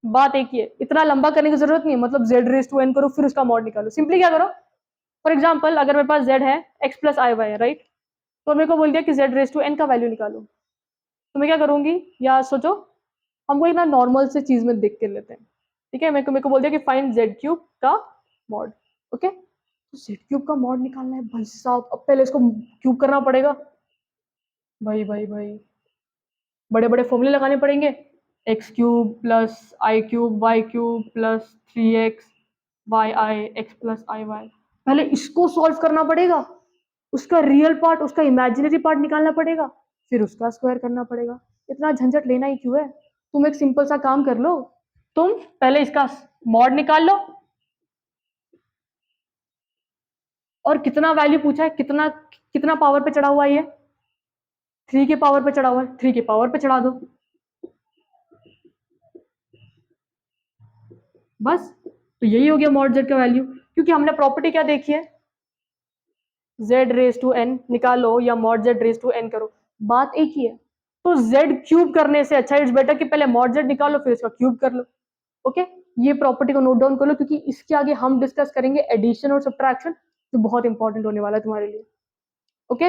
बात एक ही है। इतना लंबा करने की जरूरत नहीं है, मतलब z रेज टू n करो फिर उसका मॉड निकालो। सिंपली क्या करो, फॉर एग्जाम्पल अगर मेरे पास z है x प्लस आई वाई है, राइट, तो मेरे को बोल दिया कि z रेज टू n का वैल्यू निकालो, तो मैं क्या करूंगी, या सोचो हमको एक ना नॉर्मल से चीज में देख के लेते हैं। ठीक है, मेरे को बोल दिया कि फाइंड z क्यूब का मॉड। ओके, तो z क्यूब का मॉड निकालना है भाई साहब। अब पहले इसको क्यूब करना पड़ेगा, भाई भाई भाई बड़े बड़े फॉर्मूले लगाने पड़ेंगे, X cube plus I cube Y cube plus 3x Y I X plus I Y. पहले इसको सॉल्व करना पड़ेगा, उसका रियल पार्ट उसका इमेजिनरी पार्ट निकालना पड़ेगा, फिर उसका स्क्वायर करना पड़ेगा। इतना झंझट लेना ही क्यों है? तुम एक सिंपल सा काम कर लो, तुम पहले इसका मॉड निकाल लो, और कितना वैल्यू पूछा है, कितना कितना पावर पे चढ़ा हुआ है ये, 3 के पावर पे चढ़ा हुआ है, 3 के पावर पे चढ़ा दो बस। तो यही हो गया मॉड जेड का वैल्यू, क्योंकि हमने प्रॉपर्टी क्या देखी है, जेड रेज टू एन निकालो या mod z raise to n करो, बात एक ही है। तो जेड क्यूब करने से अच्छा इट्स बेटर कि पहले मॉड जेड निकालो फिर इसका क्यूब कर लो। ओके, ये प्रॉपर्टी को नोट डाउन कर लो, क्योंकि इसके आगे हम डिस्कस करेंगे एडिशन और सब्ट्रैक्शन, जो बहुत इंपॉर्टेंट होने वाला है तुम्हारे लिए। ओके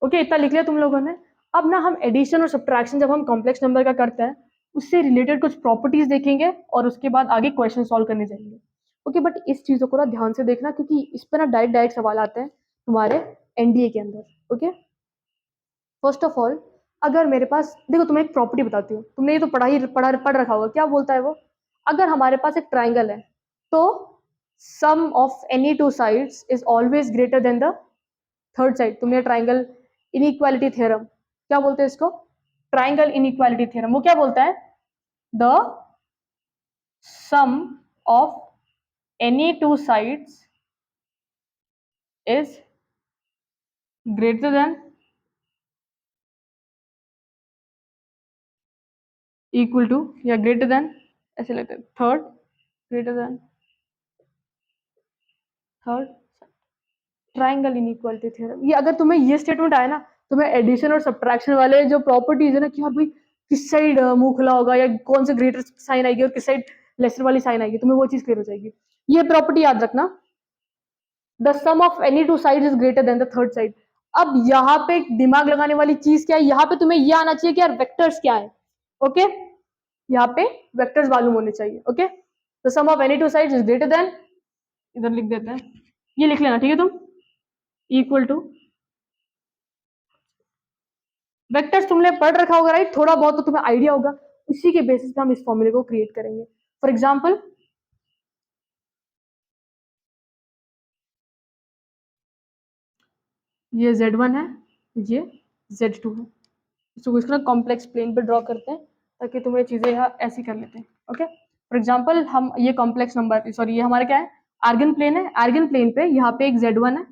ओके, इतना लिख लिया तुम लोगों ने। अब ना हम एडिशन और सब्ट्रैक्शन जब हम कॉम्प्लेक्स नंबर का करते हैं उससे रिलेटेड कुछ प्रॉपर्टीज देखेंगे और उसके बाद आगे क्वेश्चन सॉल्व करने जाएंगे। ओके, बट इस चीजों को ना ध्यान से देखना, क्योंकि इस पर ना डायरेक्ट डायरेक्ट सवाल आते हैं तुम्हारे एनडीए के अंदर। ओके, फर्स्ट ऑफ ऑल अगर मेरे पास, देखो तुम्हें एक प्रॉपर्टी बताती हूँ, तुमने ये तो पढ़ रखा होगा, क्या बोलता है वो, अगर हमारे पास एक ट्राइंगल है तो sum of any two sides is always greater than the third side. तुमने ट्राइंगल इनइक्वालिटी थ्योरम, क्या बोलते हैं इसको, ट्राइंगल इनइक्वालिटी थ्योरम, वो क्या बोलता है, the sum of any two sides is greater than equal to या ग्रेटर देन, ऐसे लगता है third, greater than third, triangle inequality theorem. ये अगर तुम्हें ये स्टेटमेंट आया ना, तुम्हें एडिशन और सब्ट्रैक्शन वाले जो प्रॉपर्टीज है ना कि हाँ भाई किस साइड मुंह खुला होगा या कौन से ग्रेटर साइन आएगी और किस साइड लेसर वाली साइन आएगी, तुम्हें वो चीज क्लियर हो जाएगी। ये प्रॉपर्टी याद रखना, the sum of any two side is greater than the third side. अब यहाँ पे दिमाग लगाने वाली चीज क्या है, यहाँ पे तुम्हें ये आना चाहिए कि यार वेक्टर्स क्या है। ओके, यहाँ पे वेक्टर्स मालूम होने चाहिए। Okay, the sum of any two side is greater than, इधर लिख देते हैं, ये लिख लेना ठीक है तुम, इक्वल टू वेक्टर्स तुमने पढ़ रखा होगा राइट, थोड़ा बहुत तो तुम्हें आइडिया होगा, उसी के बेसिस पे हम इस फॉर्मूले को क्रिएट करेंगे। फॉर एग्जांपल ये Z1 है, ये Z2 है, इसको इसको कॉम्प्लेक्स प्लेन पे ड्रॉ करते हैं ताकि तुम्हें चीजें यहाँ ऐसी कर लेते हैं। ओके, फॉर एग्जांपल हम ये कॉम्प्लेक्स नंबर, सॉरी ये हमारा क्या है, आर्गन प्लेन है, आर्गन प्लेन पे यहाँ पे एक Z1 है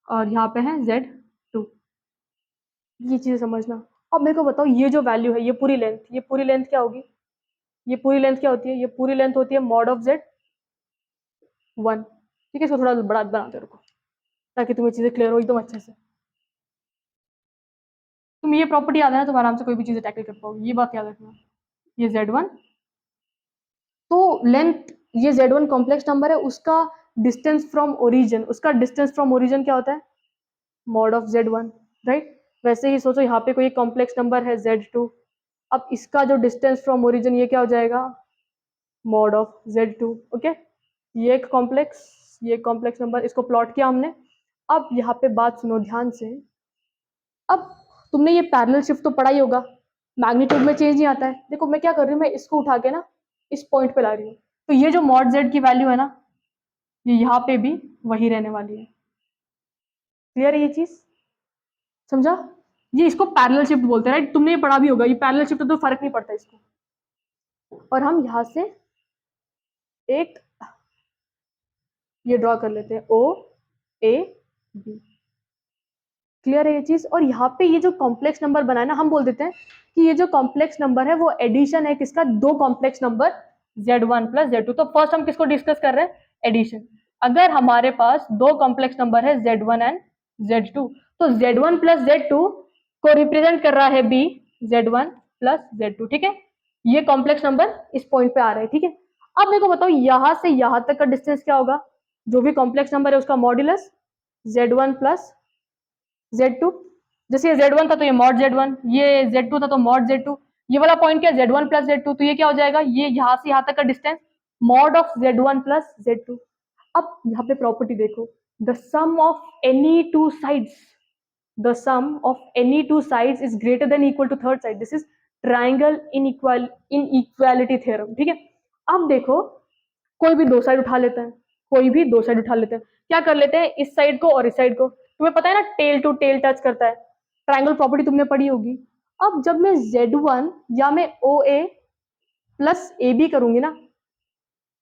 और यहाँ पे है Z2, ये चीजें समझना। अब मेरे को बताओ ये जो वैल्यू है, ये पूरी लेंथ, ये पूरी लेंथ क्या होगी, ये पूरी लेंथ क्या होती है, ये पूरी लेंथ होती है मॉड ऑफ Z1। ठीक है, इसको थोड़ा बड़ा बनाते रुको ताकि तुम्हें चीजें क्लियर हो एकदम अच्छे से। तुम ये प्रॉपर्टी याद है ना, तुम आराम से कोई भी चीजें टैकल कर पाओगे, ये बात याद रखना। ये Z1, तो लेंथ, ये Z1 कॉम्प्लेक्स नंबर है, उसका डिस्टेंस फ्रॉम ओरिजिन, उसका डिस्टेंस फ्रॉम ओरिजिन क्या होता है, मॉड ऑफ Z1, राइट। वैसे ही सोचो यहाँ पे कोई कॉम्प्लेक्स नंबर है Z2, अब इसका जो डिस्टेंस फ्रॉम ओरिजिन ये क्या हो जाएगा, मॉड ऑफ Z2। ओके, ये एक कॉम्प्लेक्स नंबर, इसको प्लॉट किया हमने। अब यहाँ पे बात सुनो ध्यान से, अब तुमने ये पैरेलल शिफ्ट तो पढ़ा ही होगा, मैग्नीट्यूड में चेंज नहीं आता है। देखो मैं क्या कर रही हूँ, मैं इसको उठा के ना इस पॉइंट पे ला रही हूँ, तो ये जो मॉड Z की वैल्यू है ना, ये यहाँ पे भी वही रहने वाली है। क्लियर है ये चीज, समझा। ये इसको पैरेलल शिफ्ट बोलते हैं राइट, तुमने ये पढ़ा भी होगा, ये पैरेलल शिफ्ट तो फर्क नहीं पड़ता इसको। और हम यहाँ से एक ये ड्रॉ कर लेते हैं O A B। क्लियर है ये चीज। और यहाँ पे ये जो कॉम्प्लेक्स नंबर बना है ना, हम बोल देते हैं कि ये जो कॉम्प्लेक्स नंबर है वो एडिशन है किसका, दो complex number Z1 plus Z2। तो फर्स्ट हम किसको डिस्कस कर रहे हैं, एडिशन। अगर हमारे पास दो कॉम्प्लेक्स नंबर है Z1 एंड Z2, तो Z1 प्लस Z2 को रिप्रेजेंट कर रहा है B, Z1 प्लस Z2। ठीक है, ये कॉम्प्लेक्स नंबर इस पॉइंट पे आ रहा है। ठीक है, अब मेरे को बताओ यहां से यहां तक का डिस्टेंस क्या होगा, जो भी कॉम्प्लेक्स नंबर है उसका मॉड्यूलस Z1 प्लस Z2। जैसे ये Z1 था तो ये मॉड Z1, ये Z2 था तो मॉड Z2, ये वाला पॉइंट क्या है Z1 प्लस Z2, तो ये क्या हो जाएगा, ये यहाँ से यहाँ तक का distance mod of Z1 plus Z2। अब यहाँ पे प्रॉपर्टी देखो, the sum of any two sides, the sum of any two sides is greater than equal to third side, this is triangle inequality theorem. ठीक है, अब देखो कोई भी दो साइड उठा लेता है, कोई भी दो साइड उठा लेते हैं, क्या कर लेते हैं, इस साइड को और इस साइड को, तुम्हें पता है ना टेल टू टेल टच करता है, ट्राइंगल प्रॉपर्टी तुमने पढ़ी होगी। अब जब मैं Z1 या मैं OA प्लस AB करूंगी ना,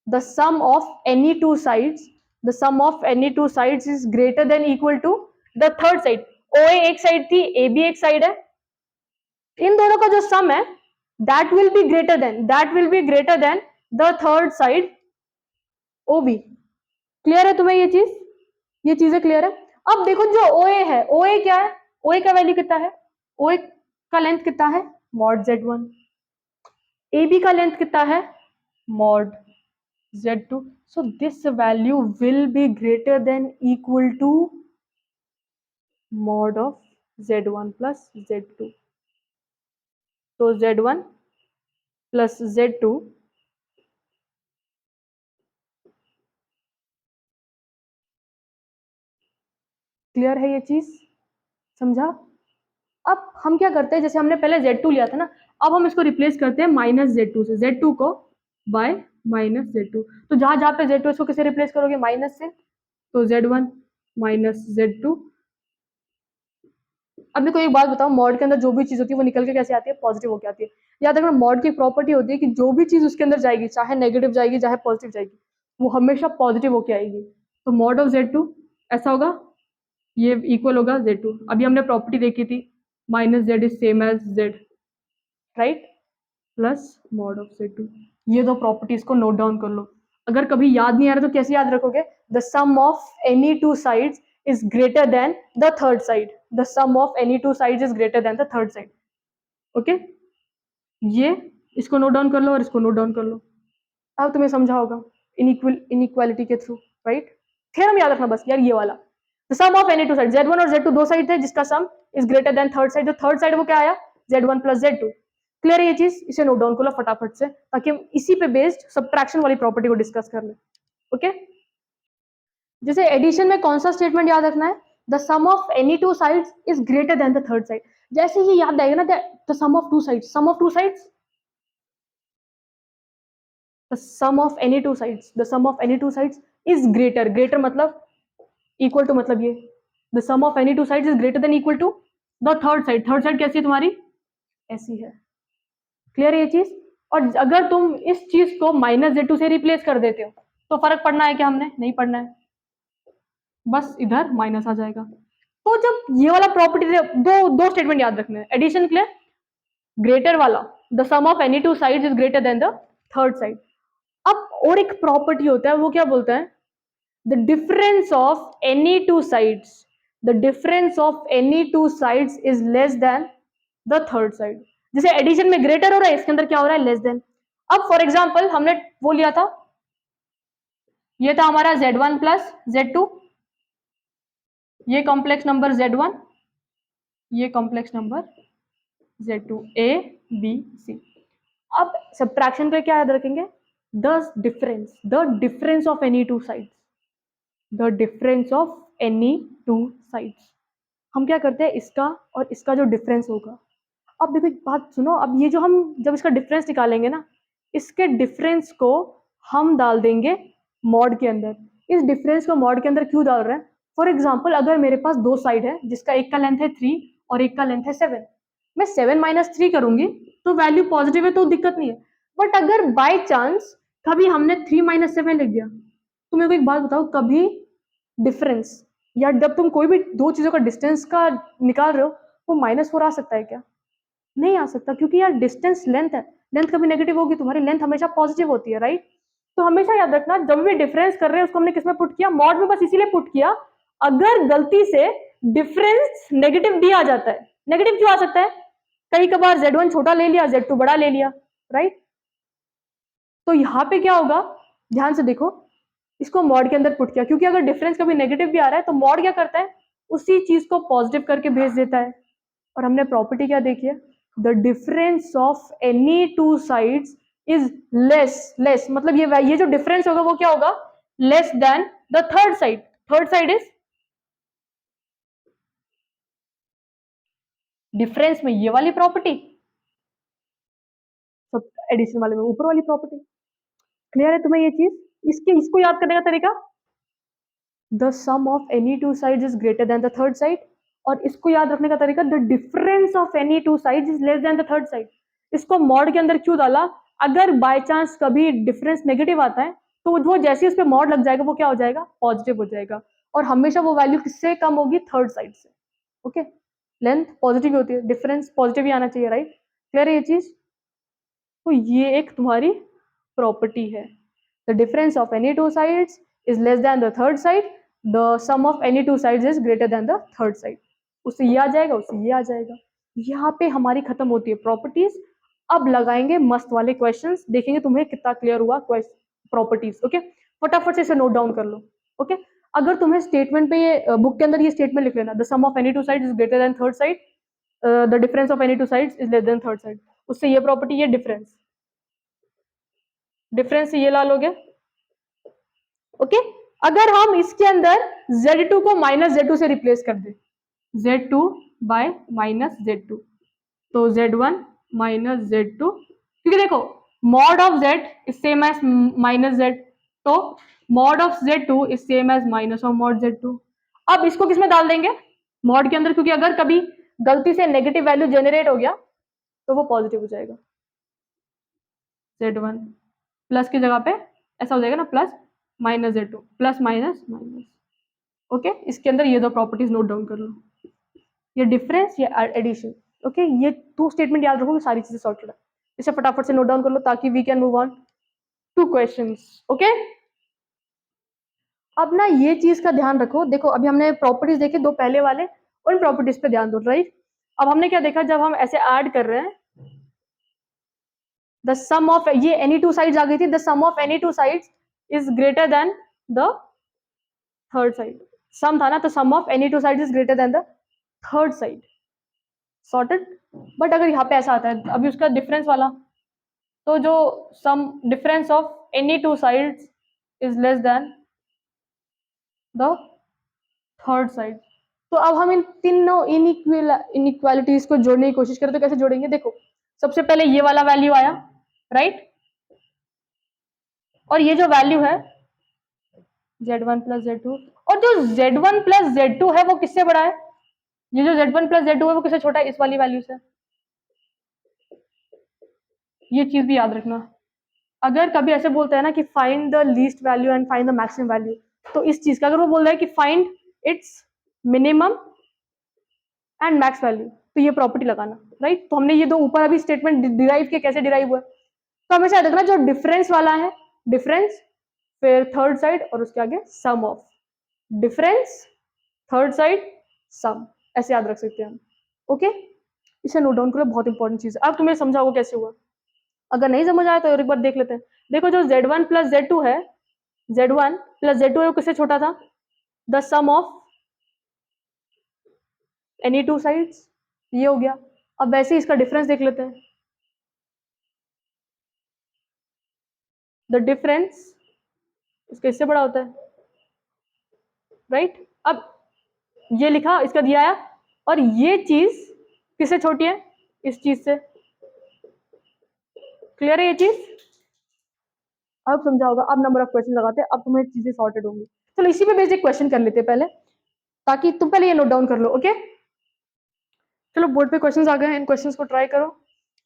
the sum of any two sides, the sum of any two sides is greater than equal to the third side. OA एक साइड थी, AB एक साइड है, इन दोनों का जो सम है that will be greater than the third side OB। Clear है तुम्हें ये चीज, ये चीजें क्लियर है। अब देखो जो OA है, OA क्या है, OA का वैल्यू कितना है, OA का लेंथ कितना है, मॉड Z1। AB का लेंथ कितना है, mod Z2। So this value will be greater than equal to mod of Z1 plus Z2। तो Z1 प्लस Z2 क्लियर है ये चीज, समझा। अब हम क्या करते हैं, जैसे हमने पहले Z2 लिया था ना, अब हम इसको रिप्लेस करते हैं माइनस Z2 से, Z2 को बाय माइनस Z2। तो जहां जहां पे Z2 इसको किसे रिप्लेस करोगे, माइनस से, तो Z1 माइनस Z2। अब देखो एक बात बताओ, मॉड के अंदर जो भी चीज होती है वो निकल के कैसे आती है, पॉजिटिव होके आती है। याद रखना मॉड की प्रॉपर्टी होती है कि जो भी चीज उसके अंदर जाएगी, चाहे नेगेटिव जाएगी चाहे पॉजिटिव जाएगी, वो हमेशा पॉजिटिव होके आएगी। तो मॉड ऑफ Z2 ऐसा होगा, ये इक्वल होगा Z2। अभी हमने प्रॉपर्टी देखी थी, minus Z is same as Z, right. Plus mod of Z2। ये दो प्रॉपर्टीज को नोट डाउन कर लो। अगर कभी याद नहीं आ रहा तो कैसे याद रखोगे? The sum of any two sides is greater than the third side. The sum of any two sides is greater than the third side. Okay, ये इसको नोट डाउन कर लो और इसको नोट डाउन कर लो। अब तुम्हें समझा होगा इनइक्वालिटी के थ्रू, राइट? थ्योरम याद रखना बस यार, ये वाला। The sum of any two side, Z1 और Z2 दो साइड थे जिसका sum is greater than third side. जो थर्ड साइड वो क्या आया? Z1 plus Z2। क्लियर है ये चीज? इसे नोट डाउन कर लो फटाफट से, ताकि हम इसी पे बेस्ड सब्ट्रैक्शन वाली प्रॉपर्टी को डिस्कस कर ले। ओके, जैसे एडिशन में कौन सा स्टेटमेंट याद रखना है? The sum of any two sides is greater than the third side. जैसे ही याद आएगा ना, the sum of two sides, sum of two sides, the sum of any two sides, the sum of any two sides is greater, greater मतलब equal to, मतलब ये the sum of any two sides is greater than equal to the third side। third side कैसी है तुम्हारी? ऐसी है। Clear है ये चीज? और अगर तुम इस चीज को माइनस Z2 से रिप्लेस कर देते हो तो फर्क पड़ना है क्या? हमने नहीं पड़ना है, बस इधर माइनस आ जाएगा। तो जब ये वाला प्रॉपर्टी, दो स्टेटमेंट याद रखने हैं एडिशन के लिए। ग्रेटर वाला, the sum of any two sides is greater than the third side. अब और एक प्रॉपर्टी होता है, वो क्या बोलता है? the difference of any two sides, the difference of any two sides is less than the third side। जैसे एडिशन में ग्रेटर हो रहा है, इसके अंदर क्या हो रहा है? Less than. अब फॉर एग्जांपल हमने वो लिया था, ये था हमारा Z1 प्लस Z2, ये कॉम्प्लेक्स नंबर Z1, ये complex number Z2, A B C। अब सब्ट्रैक्शन पे क्या याद रखेंगे? The difference of any two sides, the difference of any two sides. हम क्या करते हैं? इसका और इसका जो डिफरेंस होगा। अब देखो एक बात सुनो, अब ये जो हम जब इसका डिफरेंस निकालेंगे ना, इसके डिफरेंस को हम डाल देंगे मॉड के अंदर। इस डिफरेंस को मॉड के अंदर क्यों डाल रहे हैं? फॉर एग्जाम्पल अगर मेरे पास दो साइड है जिसका एक का लेंथ है 3 और एक का लेंथ है 7, मैं 7 माइनस 3 करूंगी तो वैल्यू पॉजिटिव है तो दिक्कत नहीं है। बट अगर बाय चांस कभी हमने 3 माइनस 7 लिख दिया, तो मेरे को एक बात बताओ, कभी डिफरेंस या जब तुम कोई भी दो चीजों का डिस्टेंस का निकाल रहे हो, वो -4 आ सकता है क्या? नहीं आ सकता, क्योंकि यार डिस्टेंस लेंथ है, लेंथ कभी नेगेटिव होगी, तुम्हारी लेंथ हमेशा पॉजिटिव होती है, राइट? तो हमेशा याद रखना, जब भी डिफरेंस कर रहे हैं उसको हमने किसमें पुट किया? मॉड में। बस इसीलिए पुट किया, अगर गलती से डिफरेंस नेगेटिव भी आ जाता है। नेगेटिव क्यों आ सकता है? कई कबार Z1 छोटा ले लिया, Z2 बड़ा ले लिया, राइट? तो यहाँ पे क्या होगा, ध्यान से देखो, इसको मॉड के अंदर पुट किया, क्योंकि अगर डिफरेंस कभी नेगेटिव भी आ रहा है तो मॉड क्या करता है? उसी चीज को पॉजिटिव करके भेज देता है। और हमने प्रॉपर्टी क्या देखी है? The difference of any two sides is less, मतलब ये जो डिफरेंस होगा वो क्या होगा? Less than the third side. Third side is difference में ये वाली प्रॉपर्टी, सब एडिशन वाले में ऊपर वाली प्रॉपर्टी। क्लियर है तुम्हें ये चीज? इसको याद करने का तरीका, the sum of any two sides is greater than the third side. और इसको याद रखने का तरीका, the difference of any two sides is less than the third side. इसको मॉड के अंदर क्यों डाला? अगर बाय चांस कभी डिफरेंस नेगेटिव आता है तो वो जैसे उस पर मॉड लग जाएगा वो क्या हो जाएगा? पॉजिटिव हो जाएगा। और हमेशा वो वैल्यू किससे कम होगी? थर्ड साइड से। ओके, लेंथ पॉजिटिव होती है, डिफरेंस पॉजिटिव ही आना चाहिए, राइट? क्लियर है ये चीज? तो ये एक तुम्हारी प्रॉपर्टी है, the difference of any two sides is less than the third side, the sum of any two sides is greater than the third side. उससे ये आ जाएगा, उससे ये आ जाएगा। यहाँ पे हमारी खत्म होती है प्रॉपर्टीज। अब लगाएंगे मस्त वाले क्वेश्चंस, देखेंगे तुम्हें कितना क्लियर हुआ प्रॉपर्टीज। ओके, फटाफट से इसे नोट डाउन कर लो। ओके, अगर तुम्हें स्टेटमेंट पे ये बुक के अंदर ये स्टेटमेंट लिख लेना, the sum of any two sides is greater than third side, the difference of any two sides is less than third side. उससे ये प्रॉपर्टी, ये डिफरेंस से ये ला लोगे। ओके, अगर हम इसके अंदर Z2 को माइनस Z2 से रिप्लेस कर दे, Z2 बाय माइनस Z2, तो Z1 माइनस Z2, क्योंकि देखो mod of Z is same as minus Z, तो mod of Z2 is same as minus of mod Z2। अब इसको किसमें डाल देंगे? मॉड के अंदर, क्योंकि अगर कभी गलती से नेगेटिव वैल्यू जनरेट हो गया तो वो पॉजिटिव हो जाएगा। Z1 प्लस की जगह पे ऐसा हो जाएगा ना, plus minus Z2, plus minus minus. Okay, इसके अंदर ये दो प्रॉपर्टीज नोट डाउन कर लो, ये डिफरेंस, ये एडिशन। ओके, ये दो स्टेटमेंट याद रखोगे, सारी चीजें सॉर्टेड है। इसे फटाफट से नोट डाउन कर लो ताकि we can move on to questions. Okay, अब ना ये चीज का ध्यान रखो, देखो अभी हमने प्रॉपर्टीज देखे दो पहले वाले, उन प्रॉपर्टीज पे ध्यान दो, राइट। अब हमने क्या देखा, जब हम ऐसे ऐड कर रहे हैं, द सम ऑफ ये एनी टू साइड्स आ गई थी, the sum of any two sides is greater than the third side. Sum था ना, तो sum of any two sides is greater than the third side, sorted. But अगर यहाँ पे ऐसा आता है अभी उसका डिफरेंस वाला, तो जो sum difference of any two sides is less than the third side. तो अब हम इन तीनों इनइक्वालिटीज को जोड़ने की कोशिश करें तो कैसे जोड़ेंगे, देखो सबसे पहले ये वाला वैल्यू आया, राइट, और ये जो वैल्यू है z1 प्लस z2, और जो z1 प्लस z2 है वो किससे बड़ा है, ये जो z1 प्लस z2 है वो किससे छोटा है, इस वाली वैल्यू से। ये चीज भी याद रखना, अगर कभी ऐसे बोलते हैं ना कि find the least value and find the maximum value, तो इस चीज का अगर वो बोल रहा है कि find its minimum and max value, तो ये प्रॉपर्टी लगाना, राइट। तो हमने ये दो ऊपर अभी स्टेटमेंट डिराइव किए, कैसे डिराइव हुआ, तो हमेशा याद रखना जो डिफरेंस वाला है, डिफरेंस, फिर थर्ड साइड और उसके आगे सम ऑफ, डिफरेंस थर्ड साइड सम, ऐसे याद रख सकते हैं हम। ओके, इसे नोट डाउन करो, बहुत इंपॉर्टेंट चीज है। अब तुम्हें समझाओ कैसे हुआ, अगर नहीं समझ आया तो एक बार देख लेते हैं। देखो जो z1 प्लस z2 है, z1 प्लस z2 है वो किससे छोटा था, the sum of any two sides, ये हो गया। अब वैसे ही इसका डिफरेंस देख लेते हैं, द डिफरेंस इसका इससे बड़ा होता है, राइट। अब ये लिखा, इसका दिया है, और ये चीज किससे छोटी है, इस चीज से। क्लियर है ये चीज, अब समझा होगा। अब नंबर ऑफ क्वेश्चन लगाते हैं, अब तुम्हें चीजें सॉर्टेड होंगी। चलो इसी पे बेसिक क्वेश्चन कर लेते हैं पहले, ताकि तुम पहले ये नोट डाउन कर लो। ओके, चलो बोर्ड पे क्वेश्चंस आ गए हैं, इन क्वेश्चंस को ट्राई करो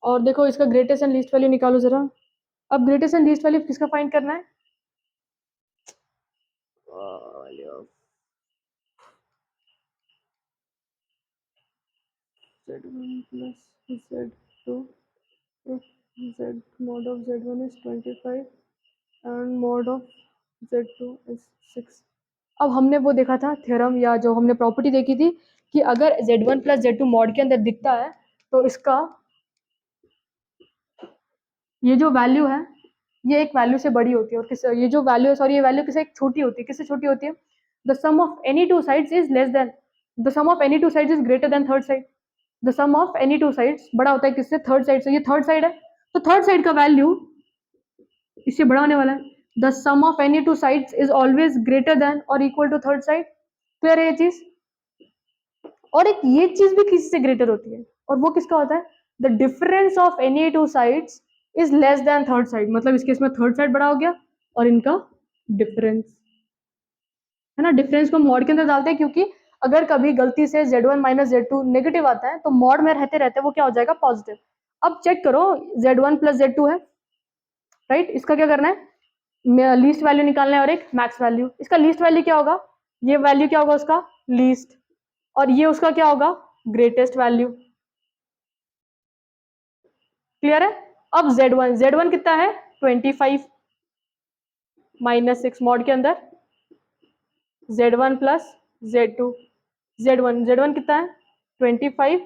और देखो इसका ग्रेटेस्ट एंड लीस्ट वैल्यू निकालो जरा। अब ग्रेटेस्ट एंड लीस्ट वैल्यू किसका फाइंड करना है, z1 plus z2 if z mod of z1 is 25 and mod of z2 is 6। अब हमने वो देखा था थ्योरम, या जो हमने प्रॉपर्टी देखी थी कि अगर z1 प्लस z2 मॉड के अंदर दिखता है तो इसका ये जो वैल्यू है ये एक वैल्यू से बड़ी होती है, और किस ये जो वैल्यू है, सॉरी ये वैल्यू किसे एक छोटी होती है, किससे छोटी होती है, the sum of any two sides is less than, the sum of any two sides is greater than third side, the sum of any two sides बड़ा होता है किससे, थर्ड साइड से। ये थर्ड साइड है, तो थर्ड साइड का value इससे बड़ा होने वाला है, the sum of any two sides is always greater than और equal to third side. Clear है ये चीज, और एक ये चीज भी किसी से ग्रेटर होती है, और वो किसका होता है, the difference of any two sides is less than third side, मतलब इस केस में थर्ड साइड बड़ा हो गया और इनका डिफरेंस है ना। डिफरेंस को मॉड के अंदर डालते हैं, क्योंकि अगर कभी गलती से z1 माइनस z2 नेगेटिव आता है तो मॉड में रहते रहते वो क्या हो जाएगा, पॉजिटिव। अब चेक करो z1 प्लस z2 है, राइट, इसका क्या करना है, लीस्ट वैल्यू निकालना है और एक मैक्स वैल्यू। इसका लीस्ट वैल्यू क्या होगा, ये वैल्यू क्या होगा उसका लीस्ट, और ये उसका क्या होगा ग्रेटेस्ट वैल्यू। क्लियर है। अब z1 कितना है 25 माइनस 6 मॉड के अंदर z1 प्लस z2, z1 कितना है 25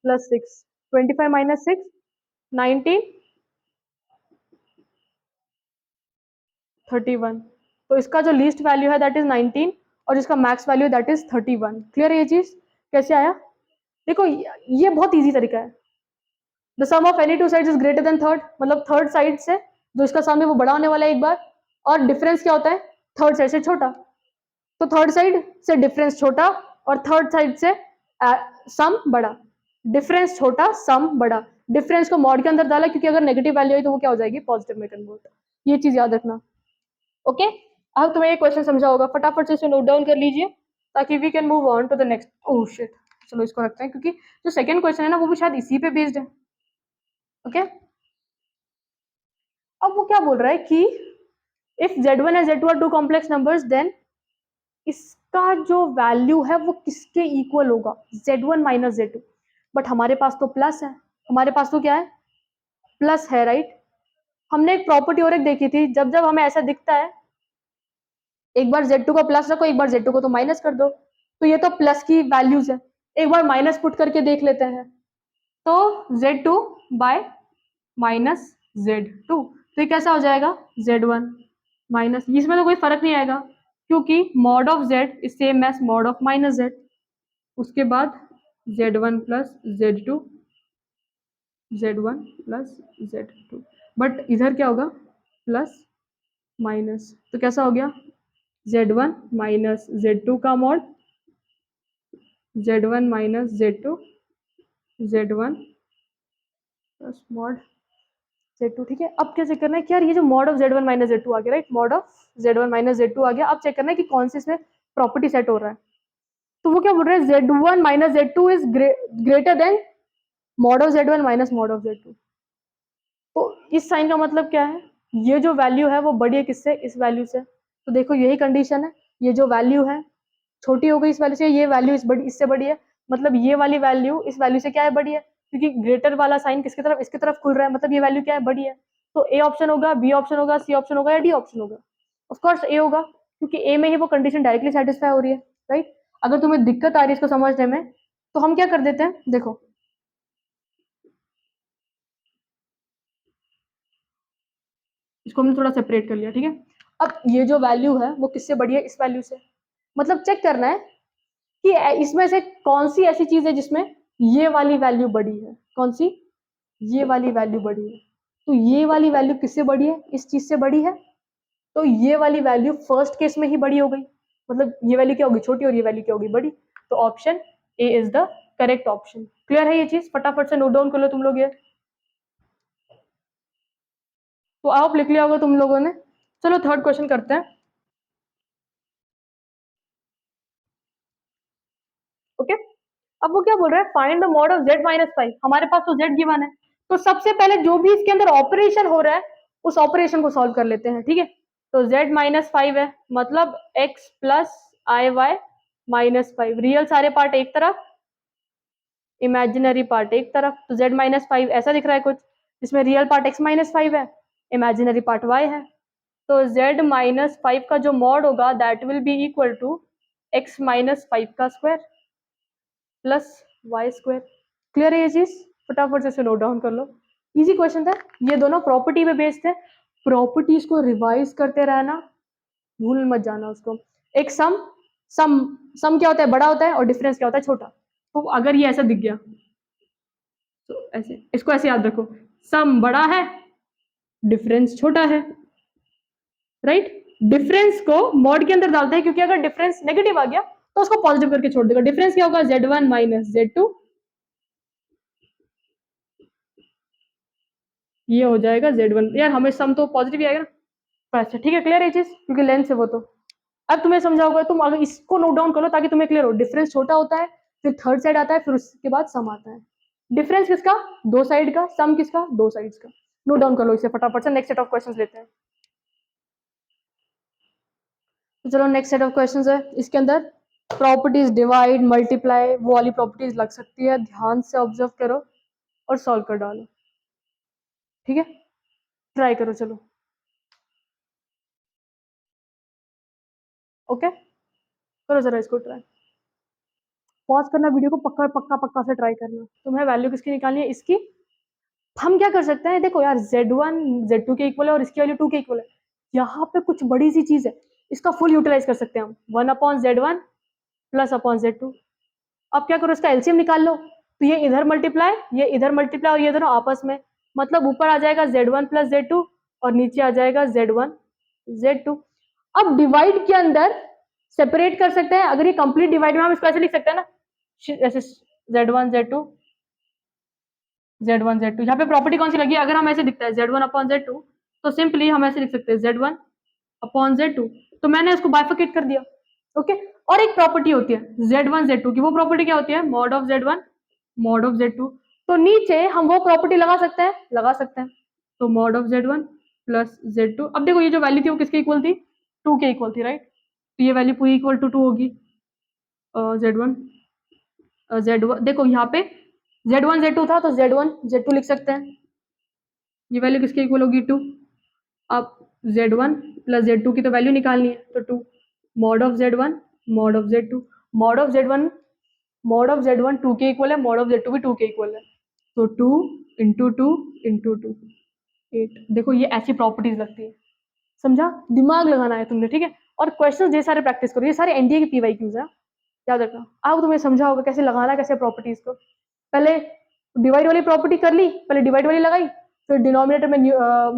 प्लस 6, 25 माइनस 6 19 31, तो इसका जो लीस्ट वैल्यू है दैट इज 19 और इसका max value that is 31। Clear है ये चीज कैसे आया, देखो ये बहुत इजी तरीका है। The sum of any two sides is greater than third, मतलब थर्ड साइड से जो इसका सम है वो बड़ा होने वाला है एक बार, और डिफरेंस क्या होता है थर्ड साइड से छोटा, तो थर्ड साइड से डिफरेंस छोटा और थर्ड साइड से सम बड़ा, डिफरेंस छोटा सम बड़ा, डिफरेंस को मॉड के अंदर डाला क्योंकि अगर नेगेटिव वैल्यू आई तो वो क्या हो जाएगी पॉजिटिव में कन्वर्ट, ये चीज याद रखना। ओके, अब तुम्हें ये क्वेश्चन समझा होगा, फटाफट से इसे नोट डाउन कर लीजिए ताकि we can move on to the next. Oh shit, चलो इसको रखते हैं क्योंकि जो सेकंड क्वेश्चन है ना वो भी शायद इसी पे बेस्ड है। ओके, अब वो क्या बोल रहा है कि if z1 and z2 are two complex numbers then इसका जो वैल्यू है वो किसके इक्वल होगा, z1 माइनस z2, बट हमारे पास तो प्लस है, हमारे पास तो क्या है प्लस है, राइट। हमने एक प्रॉपर्टी और एक देखी थी, जब जब हमें ऐसा दिखता है, एक बार Z2 को प्लस रखो, एक बार Z2 को तो माइनस कर दो, तो ये तो प्लस की वैल्यूज है, एक बार माइनस पुट करके देख लेते हैं। तो Z2 बाय माइनस Z2, तो ये कैसा हो जाएगा, Z1 माइनस, इसमें तो कोई फर्क नहीं आएगा क्योंकि mod of Z is same as mod of minus Z। उसके बाद Z1 plus Z2, Z1 plus Z2, but इधर क्या होगा, प्लस माइनस, तो कैसा हो गया, Z1 माइनस Z2 का mod, Z1 minus Z2, Z1 plus mod Z2, ठीक है। अब क्या चेक करना है कि यार ये जो mod of Z1 minus Z2 आ गया, right, mod of Z1 minus Z2 आ गया। अब चेक करना है कि कौन से इसमें प्रॉपर्टी सेट हो रहा है। तो वो क्या बोल रहे हैं, Z1 minus Z2 is greater then mod of Z1 minus mod of Z2। तो इस साइन का मतलब क्या है, ये जो वैल्यू है वो बड़ी है किससे, इस वैल्यू से। तो देखो यही कंडीशन है, ये जो वैल्यू है छोटी हो गई इस वैल्यू से, ये वैल्यू इससे बड़ी है, मतलब ये वाली वैल्यू इस वैल्यू से क्या है, बड़ी है, क्योंकि ग्रेटर वाला साइन किसकी तरफ, इसकी तरफ खुल रहा है, मतलब ये वैल्यू क्या है, बड़ी है। तो ए ऑप्शन होगा, बी ऑप्शन होगा, सी ऑप्शन होगा या डी ऑप्शन होगा, ऑफकोर्स ए होगा, क्योंकि ए में ही वो कंडीशन डायरेक्टली सेटिस्फाई हो रही है, राइट। अगर तुम्हें दिक्कत आ रही है इसको समझने में, तो हम क्या कर देते हैं, देखो इसको हमने थोड़ा सेपरेट कर लिया, ठीक है। अब ये जो वैल्यू है वो किससे बड़ी है, इस वैल्यू से, मतलब चेक करना है कि इसमें से कौन सी ऐसी चीज है जिसमें ये वाली वैल्यू बड़ी है, कौन सी, ये वाली वैल्यू बड़ी है। तो ये वाली वैल्यू किससे बड़ी है, इस चीज से बड़ी है, तो ये वाली वैल्यू फर्स्ट केस में ही बड़ी हो गई, मतलब ये वैल्यू क्या होगी, छोटी, और ये वैल्यू क्या होगी, बड़ी। तो option A is the correct option. Clear है ये चीज, फटाफट से नोट डाउन कर लो तुम लोग ये। तो आप लिख लिया होगा तुम लोगों ने। चलो थर्ड क्वेश्चन करते हैं। ओके, अब वो क्या बोल रहा है, find the mod of Z minus 5। हमारे पास तो Z गिवन है, तो सबसे पहले जो भी इसके अंदर ऑपरेशन हो रहा है उस ऑपरेशन को सॉल्व कर लेते हैं, ठीक है। तो Z माइनस 5 है, मतलब x प्लस आई वाई माइनस 5, रियल सारे पार्ट एक तरफ, इमेजिनरी पार्ट एक तरफ। तो Z माइनस 5 ऐसा दिख रहा है कुछ, जिसमें रियल पार्ट x माइनस 5 है, इमेजिनरी पार्ट y है। तो Z माइनस 5 का जो मॉड होगा that will be equal to x minus 5 का square plus Y square. Clear है ये चीज, फटाफट से इसे नोट डाउन कर लो। इजी क्वेश्चन था, ये दोनों प्रॉपर्टी पे बेस्ड है, प्रॉपर्टीज को रिवाइज करते रहना, भूल मत जाना उसको। एक सम सम सम क्या होता है, बड़ा होता है, और डिफरेंस क्या होता है, छोटा। तो अगर ये ऐसा दिख गया तो ऐसे इसको ऐसे याद रखो, सम बड़ा है, डिफरेंस छोटा है, राइट। डिफरेंस को मॉड के अंदर डालते हैं, क्योंकि अगर डिफरेंस नेगेटिव आ गया तो उसको पॉजिटिव करके छोड़ देगा। डिफरेंस क्या होगा, Z1 माइनस Z2, ये हो जाएगा Z1। यार हमें सम तो पॉजिटिव ही आएगा ना, अच्छा ठीक है, क्लियर है चीज, क्योंकि लेंथ है वो। तो अब तुम्हें समझाओगे, तुम अगर इसको नोट डाउन कर लो ताकि तुम्हें क्लियर हो। डिफरेंस छोटा होता है, फिर थर्ड साइड आता है, फिर उसके बाद सम आता है। डिफरेंस किसका, दो साइड का, सम किसका, दो साइड्स का। नोट डाउन कर लो इसे फटाफट से, नेक्स्ट सेट ऑफ क्वेश्चंस लेते हैं। तो चलो नेक्स्ट सेट ऑफ क्वेश्चंस है, इसके अंदर प्रॉपर्टीज डिवाइड मल्टीप्लाई वो वाली प्रॉपर्टीज लग सकती है, ध्यान से ऑब्जर्व करो और सॉल्व कर डालो, ठीक है। ट्राई करो, चलो ओके, करो जरा इसको ट्राई। पॉज करना वीडियो को, पक्का पक्का पक्का से ट्राई करना। तुम्हें वैल्यू किसकी निकालनी है, इसकी। हम क्या कर सकते हैं, देखो यार Z1 Z2 के इक्वल है और इसकी वैल्यू 2 के इक्वल है, यहाँ पे कुछ बड़ी सी चीज है, इसका फुल यूटिलाइज कर सकते हैं हम। 1/Z1 plus upon Z2। अब क्या करो, इसका एलसीएम निकाल लो, तो ये इधर मल्टीप्लाई, ये इधर मल्टीप्लाई, और ये दोनों आपस में, मतलब ऊपर आ जाएगा Z1 प्लस Z2 और नीचे आ जाएगा Z1 Z2। अब डिवाइड के अंदर सेपरेट कर सकते हैं, अगर ये कंप्लीट डिवाइड में हम इसको ऐसे लिख सकते हैं ना, ऐसे Z1 Z2 Z1 Z2। यहाँ पे प्रॉपर्टी कौन सी लगी है, अगर हम ऐसे दिखता है Z1 अपॉन Z2, तो सिंपली हम ऐसे लिख सकते हैं Z1 अपॉन Z2। तो मैंने इसको बाइफिकेट कर दिया, ओके। और एक प्रॉपर्टी होती है Z1 Z2 की, वो प्रॉपर्टी क्या होती है, mod of Z1 mod of Z2। तो नीचे हम वो प्रॉपर्टी लगा सकते हैं, लगा सकते हैं। तो mod of Z1 plus Z2। अब देखो ये जो वैल्यू थी वो किसके इक्वल थी, 2 के इक्वल थी, राइट। तो ये वैल्यू पूरी इक्वल टू 2 होगी। Z1 Z1, देखो यहाँ पे Z1 Z2 था तो Z1 Z2 लिख सकते हैं, ये वैल्यू किसके इक्वल होगी 2। अब z1 प्लस z2 की तो वैल्यू निकालनी है, तो 2 mod of z1 mod of z2 mod of z1 mod of z1 2 के इक्वल है, मॉड ऑफ z2 भी 2 के इक्वल है, तो 2 इंटू 2 इंटू 2 8। देखो ये ऐसी प्रॉपर्टीज लगती है, समझा, दिमाग लगाना है तुमने, ठीक है। और क्वेश्चन ये सारे प्रैक्टिस करो, ये सारे एनडीए के पीवाईक्यूज हैं, याद रखना। अब तुम्हें समझा होगा कैसे लगाना है, कैसे प्रॉपर्टीज को। पहले डिवाइड वाली प्रॉपर्टी कर ली, पहले डिवाइड वाली लगाई, फिर डिनोमिनेटर में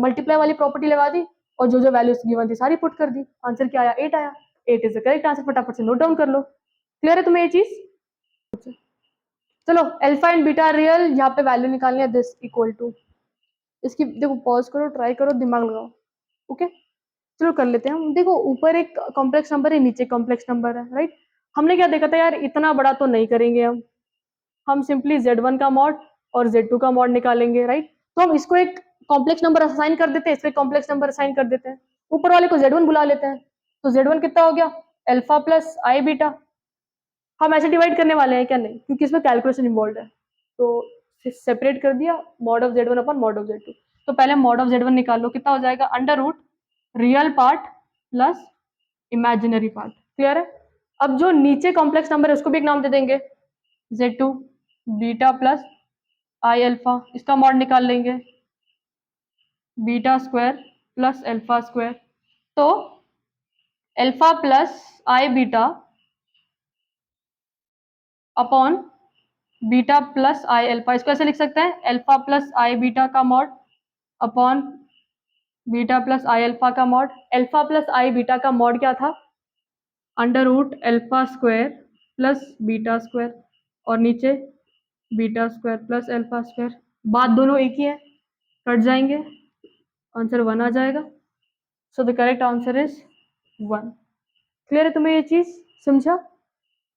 मल्टीप्लाई वाली प्रॉपर्टी लगा दी, और जो जो वैल्यूज गिवन थी सारी पुट कर दी। आंसर क्या आया, 8 आया। 8 इज द करेक्ट आंसर, फटाफट से नोट डाउन कर लो। क्लियर है तुम्हें ये चीज? चलो अल्फा एंड बीटा रियल, यहाँ पे वैल्यू निकालनी है, दिस इक्वल टू, इसकी देखो पॉज करो, ट्राई करो, दिमाग लगाओ। ओके चलो कर लेते हैं हम। देखो ऊपर एक कॉम्प्लेक्स नंबर है, नीचे कॉम्प्लेक्स नंबर है, राइट। हमने क्या देखा था यार, इतना बड़ा तो नहीं करेंगे हम सिंपली z1 का मॉड और z2 का मॉड निकालेंगे, राइट। तो हम इसको एक कॉम्प्लेक्स नंबर असाइन कर देते हैं, इसको एक कॉम्प्लेक्स नंबर असाइन कर देते हैं, ऊपर वाले को z1 बुला लेते हैं। तो z1 कितना हो गया, अल्फा प्लस आई बीटा। हम ऐसे डिवाइड करने वाले हैं क्या, नहीं, क्योंकि इसमें कैलकुलेशन इन्वॉल्व है, तो सेपरेट कर दिया, mod of z1 upon mod of z2। तो पहले मॉड ऑफ z1 निकाल लो, कितना हो जाएगा, under root real part plus imaginary part. Clear है? अब जो नीचे कॉम्प्लेक्स नंबर है उसको भी एक नाम दे देंगे, z2 beta plus I alpha, इसका मॉड निकाल लेंगे, beta square plus alpha square. तो alpha plus I beta upon beta plus I alpha, इसको ऐसे लिख सकते हैं, अल्फा प्लस आई बीटा का mod upon beta plus I alpha का mod. Alpha plus I beta का मॉड क्या था, under root alpha square plus beta square, और नीचे beta square plus alpha square. बात दोनों एक ही है, कट जाएंगे, आंसर 1 आ जाएगा। So the correct answer is 1। Clear है तुम्हें ये चीज, समझा?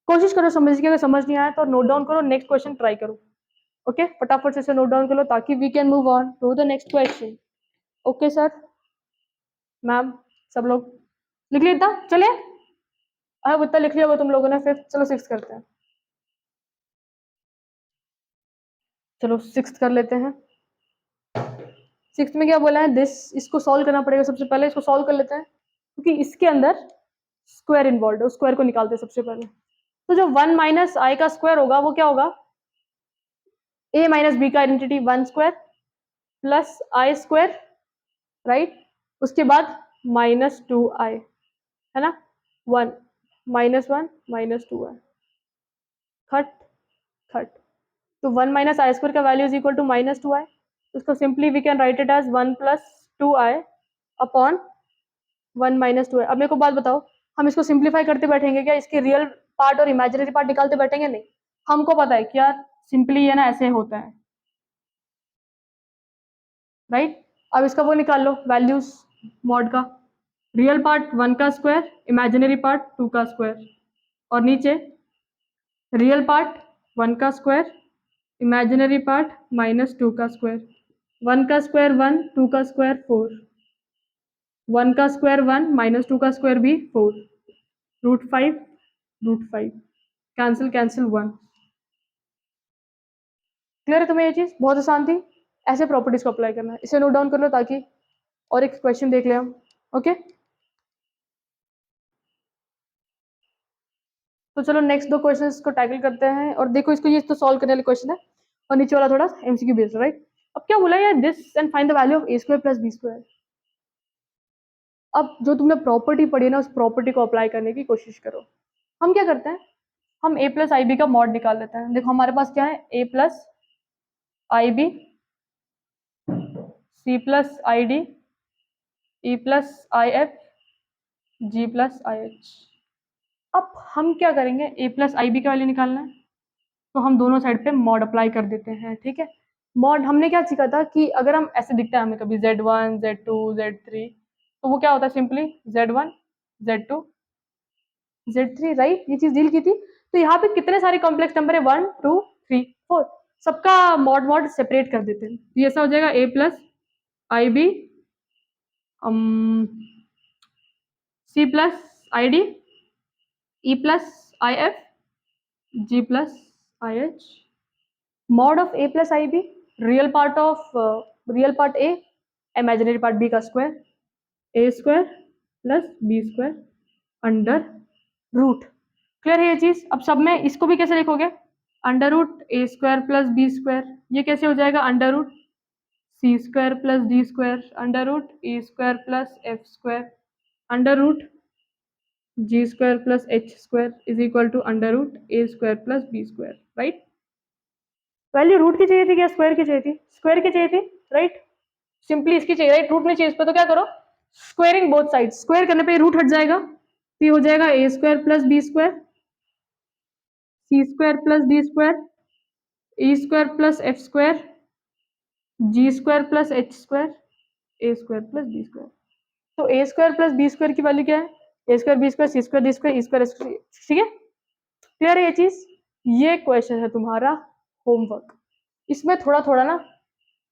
कोशिश करो समझने की, अगर समझ नहीं आया तो नोट डाउन करो, नेक्स्ट क्वेश्चन ट्राई करो। ओके फटाफट से नोट डाउन कर लो ताकि we can move on to the next question. Okay sir, ma'am, सब लोग लिख लिया था? चलिए, अब इतना लिख लिया होगा तुम लोगों ने, फिफ्थ, चलो सिक्स करते हैं। चलो सिक्स कर लेते हैं। सिक्स में क्या बोला है, दिस, इसको सॉल्व करना पड़ेगा सबसे पहले, इसको सॉल्व कर लेते हैं, क्योंकि इसके अंदर स्क्वायर इन्वॉल्व है, स्क्वायर को निकालते हैं सबसे पहले। तो जो 1 माइनस आई का स्क्वायर होगा वो क्या होगा, a माइनस बी का आइडेंटिटी 1 स्क्वायर प्लस आई स्क्वायर, राइट। उसके बाद माइनस 2i, है ना, 1 माइनस 1 माइनस 2i, खट खट। तो 1 माइनस आई स्क्वायर का value is equal to minus 2i। उसको simply we can write it as 1 plus 2i upon 1 minus 2i। अब मेरे को बात बताओ, हम इसको सिंप्लीफाई करते बैठेंगे क्या, इसके रियल पार्ट और इमेजिनरी पार्ट निकालते बैठेंगे? नहीं, हमको पता है कि यार सिंपली ये ना ऐसे होता है, राइट। अब इसका वो निकाल लो वैल्यूज मॉड का, रियल पार्ट 1 का स्क्वायर, इमेजिनरी पार्ट 2 का स्क्वायर, और नीचे रियल पार्ट 1 का स्क्वायर, इमेजिनरी पार्ट माइनस 2 का स्क्वायर। 1 का स्क्वायर 1, 2 का स्क्वायर 4, 1 का स्क्वायर 1 माइनस 2 का स्क्वायर भी 4, रूट 5 कैंसिल कैंसिल 1। क्लियर है तुम्हें ये चीज? बहुत आसान थी। ऐसे प्रॉपर्टीज को अप्लाई करना है, इसे नोट डाउन कर लो ताकि और एक क्वेश्चन देख ले हम। ओके तो चलो नेक्स्ट दो क्वेश्चंस को टैकल करते हैं, और देखो इसको, ये तो सॉल्व करने वाले क्वेश्चन है, और नीचे वाला थोड़ा एमसीक्यू बेस्ड, राइट। अब क्या बोला यार, this and find the value of a square plus B square. अब जो तुमने प्रॉपर्टी पढ़ी है ना, उस प्रॉपर्टी को अप्लाई करने की कोशिश करो। हम क्या करते हैं, हम ए प्लस आई बी का मॉड निकाल लेते हैं। देखो हमारे पास क्या है, A plus I B, C plus I D, E plus I F, ji plus I H. अब हम क्या करेंगे, ए प्लस आई बी का वैल्यू निकालना है, तो हम दोनों साइड पे मॉड अप्लाई कर देते हैं, ठीक है। मॉड हमने क्या सीखा था कि अगर हम ऐसे दिखता है हमें कभी z1 z2 z3, तो वो क्या होता है, simply z1 z2 z3, right. ये चीज डील की थी। तो यहाँ पे कितने सारे कॉम्प्लेक्स नंबर है, 1 2 3 4, सबका मॉड मॉड सेपरेट कर देते हैं। तो ये ऐसा हो जाएगा a plus I B, C plus I D, E plus I F, ji plus I h. Mod of a plus I b, real part of real part a imaginary part b का square, a square plus b square under root. Clear है ये चीज? अब सब में इसको भी कैसे लिखोगे? Under root a square plus b square, ये कैसे हो जाएगा? Under root c square plus d square under root e square plus f square under root g square plus h square is equal to under root a square plus b square, right? Value root की चाहिए थी क्या square की चाहिए थी? Square की चाहिए थी, राइट? सिंपली इसकी चाहिए, राइट? रूट नहीं चाहिए इस पर, तो क्या करो? स्क्वायरिंग बोथ साइड, स्क्वायर करने पे रूट हट जाएगा, तो ये हो जाएगा a square plus b square, c square plus d square, e square plus f square, g square plus h square, a square plus b square. तो a square plus b square की value क्या है? a square b square c square d square e square f square, ठीक है? Clear है ये चीज? ये क्वेश्चन है तुम्हारा होमवर्क। इसमें थोड़ा थोड़ा ना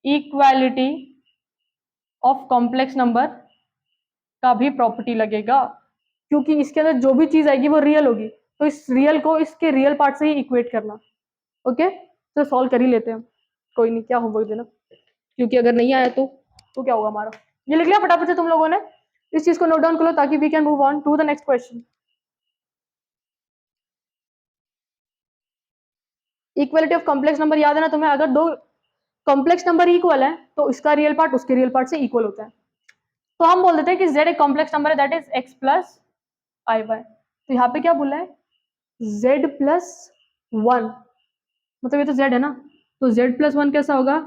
इक्वालिटी ऑफ कॉम्प्लेक्स नंबर का भी प्रॉपर्टी लगेगा, क्योंकि इसके अंदर जो भी चीज आएगी वो रियल होगी, तो इस रियल को इसके रियल पार्ट से ही इक्वेट करना। ओके, तो सॉल्व कर ही लेते हैं हम, कोई नहीं, क्या होमवर्क देना, क्योंकि अगर नहीं आया तो क्या होगा हमारा। ये लिख लिया फटाफट से तुम लोगों ने? इस चीज को नोट डाउन करो ताकि we can move on to the next question. Equality of complex number याद है ना तुम्हें? अगर दो कॉम्प्लेक्स नंबर इक्वल है तो इसका रियल पार्ट उसके रियल पार्ट से इक्वल होता है। तो हम बोल देते हैं कि z एक कॉम्प्लेक्स नंबर है, that is x plus I y. तो यहाँ पे क्या बोला है? z प्लस वन, मतलब ये तो z है ना, तो z प्लस वन कैसा होगा?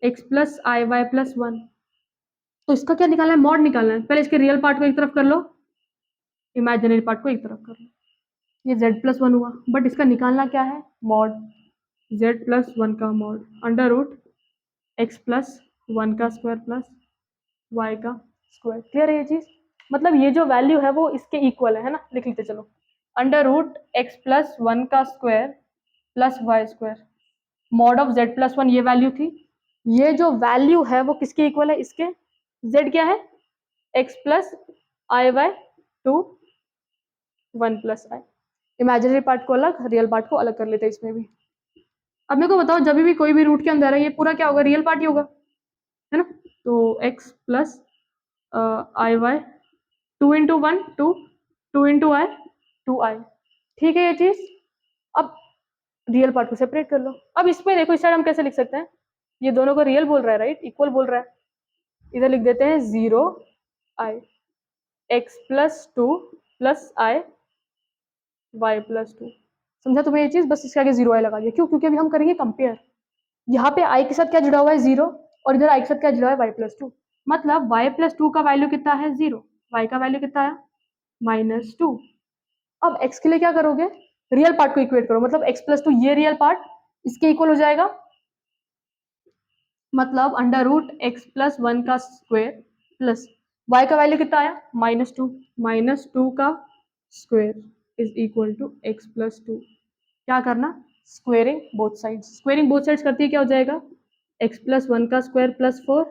x प्लस आई वाई प्लस वन। तो इसका क्या निकालना है? मॉड निकालना है। पहले इसके रियल पार्ट को एक तरफ कर लो, इमेजिनरी पार्ट को एक तरफ कर लो। ये z प्लस वन हुआ, बट इसका निकालना क्या है? मॉड z प्लस वन का mod under root x plus one का स्क्वायर प्लस y का स्क्वायर। क्लियर है ये चीज? मतलब ये जो वैल्यू है वो इसके इक्वल है ना? लिख लेते चलो, under root x plus one का square plus Y square, mod of z plus one ये वैल्यू थी। ये जो वैल्यू है वो किसके इक्वल है? इसके। z क्या है? x plus I Y to one plus i. Imaginary part को अलग, रियल पार्ट को अलग कर लेते हैं इसमें भी। अब मेरे को बताओ, जब भी कोई भी रूट के अंदर है ये पूरा क्या होगा? रियल पार्ट ही होगा, है ना? तो x plus I Y two into one two, two into I two I, ठीक है ये चीज? अब रियल पार्ट को सेपरेट कर लो। अब इसमें देखो, इस साइड हम कैसे लिख सकते हैं? ये दोनों को रियल बोल रहा है, राइट? इक्वल बोल रहा है। इधर लिख देते हैं zero I, X plus two plus I Y plus to. समझा तुम्हें ये चीज? बस इसके आगे जीरो आई लगा दिया। क्यों? क्योंकि अभी हम करेंगे कंपेयर। यहाँ पे आई के साथ क्या जुड़ा हुआ है? जीरो, और इधर आई के साथ क्या जुड़ा है? Y plus two. मतलब वाई प्लस टू का वैल्यू कितना है? जीरो। वाई का वैल्यू कितना है? Minus two. अब x के लिए क्या करोगे? रियल पार्ट को इक्वेट करो, मतलब x प्लस टू ये रियल पार्ट इसके इक्वल हो जाएगा, मतलब under root x plus one का स्क्वायर प्लस y का वैल्यू कितना आया? Minus two. माइनस टू का square is equal to x plus two. क्या करना? Squaring both sides. Squaring both sides करती है क्या हो जाएगा? एक्स प्लस वन का स्क्वायर प्लस फोर,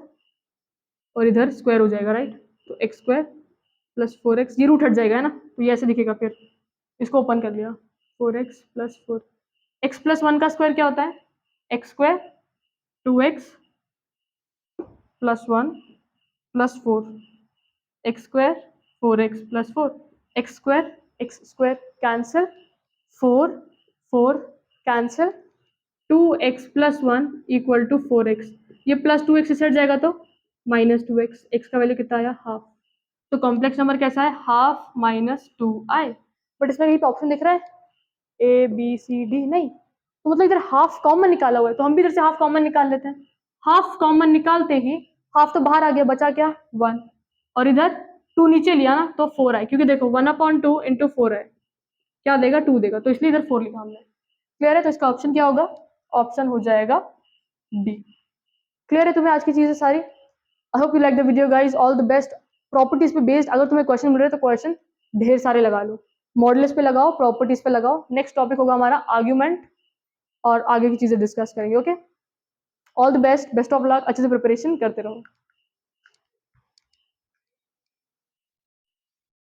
और इधर स्क्वायर हो जाएगा, राइट? तो x square plus four x, ये रूट हट जाएगा, है ना? तो ये ऐसे दिखेगा, फिर इसको ओपन कर लिया, four x plus four. X plus one का स्क्वायर क्या होता है? X square two x plus one plus four, x square four x plus four, x square cancel, four four cancel, two x plus one equal to four x. ये plus two x हट जाएगा तो minus two x. X का value कितना आया? Half. तो complex number कैसा है? Half minus two i. But इसमें कहीं पे ऑप्शन दिख रहा है ए बी सी डी? नहीं। तो मतलब इधर हाफ कॉमन निकाला हुआ है, तो हम भी इधर से हाफ कॉमन निकाल लेते हैं। हाफ कॉमन निकालते ही हाफ तो बाहर आ गया, बचा क्या? वन, और इधर टू नीचे लिया ना तो फोर आए, क्योंकि देखो one upon two into four है, क्या देगा? टू देगा, तो इसलिए इधर फोर लिखा हमने। क्लियर है? तो इसका ऑप्शन क्या होगा? ऑप्शन हो जाएगा डी। क्लियर है तुम्हें आज की चीजें सारी? I hope you like the video guys, all the best. Properties पे बेस्ड अगर तुम्हें क्वेश्चन मिल रहे तो क्वेश्चन ढेर सारे लगा लो, मॉडल्स पे लगाओ, प्रॉपर्टीज पे लगाओ। नेक्स्ट टॉपिक होगा हमारा आर्ग्यूमेंट, और आगे की चीजें डिस्कस करेंगे। Okay, all the best, best of luck, अच्छे से प्रिपरेशन करते रहो।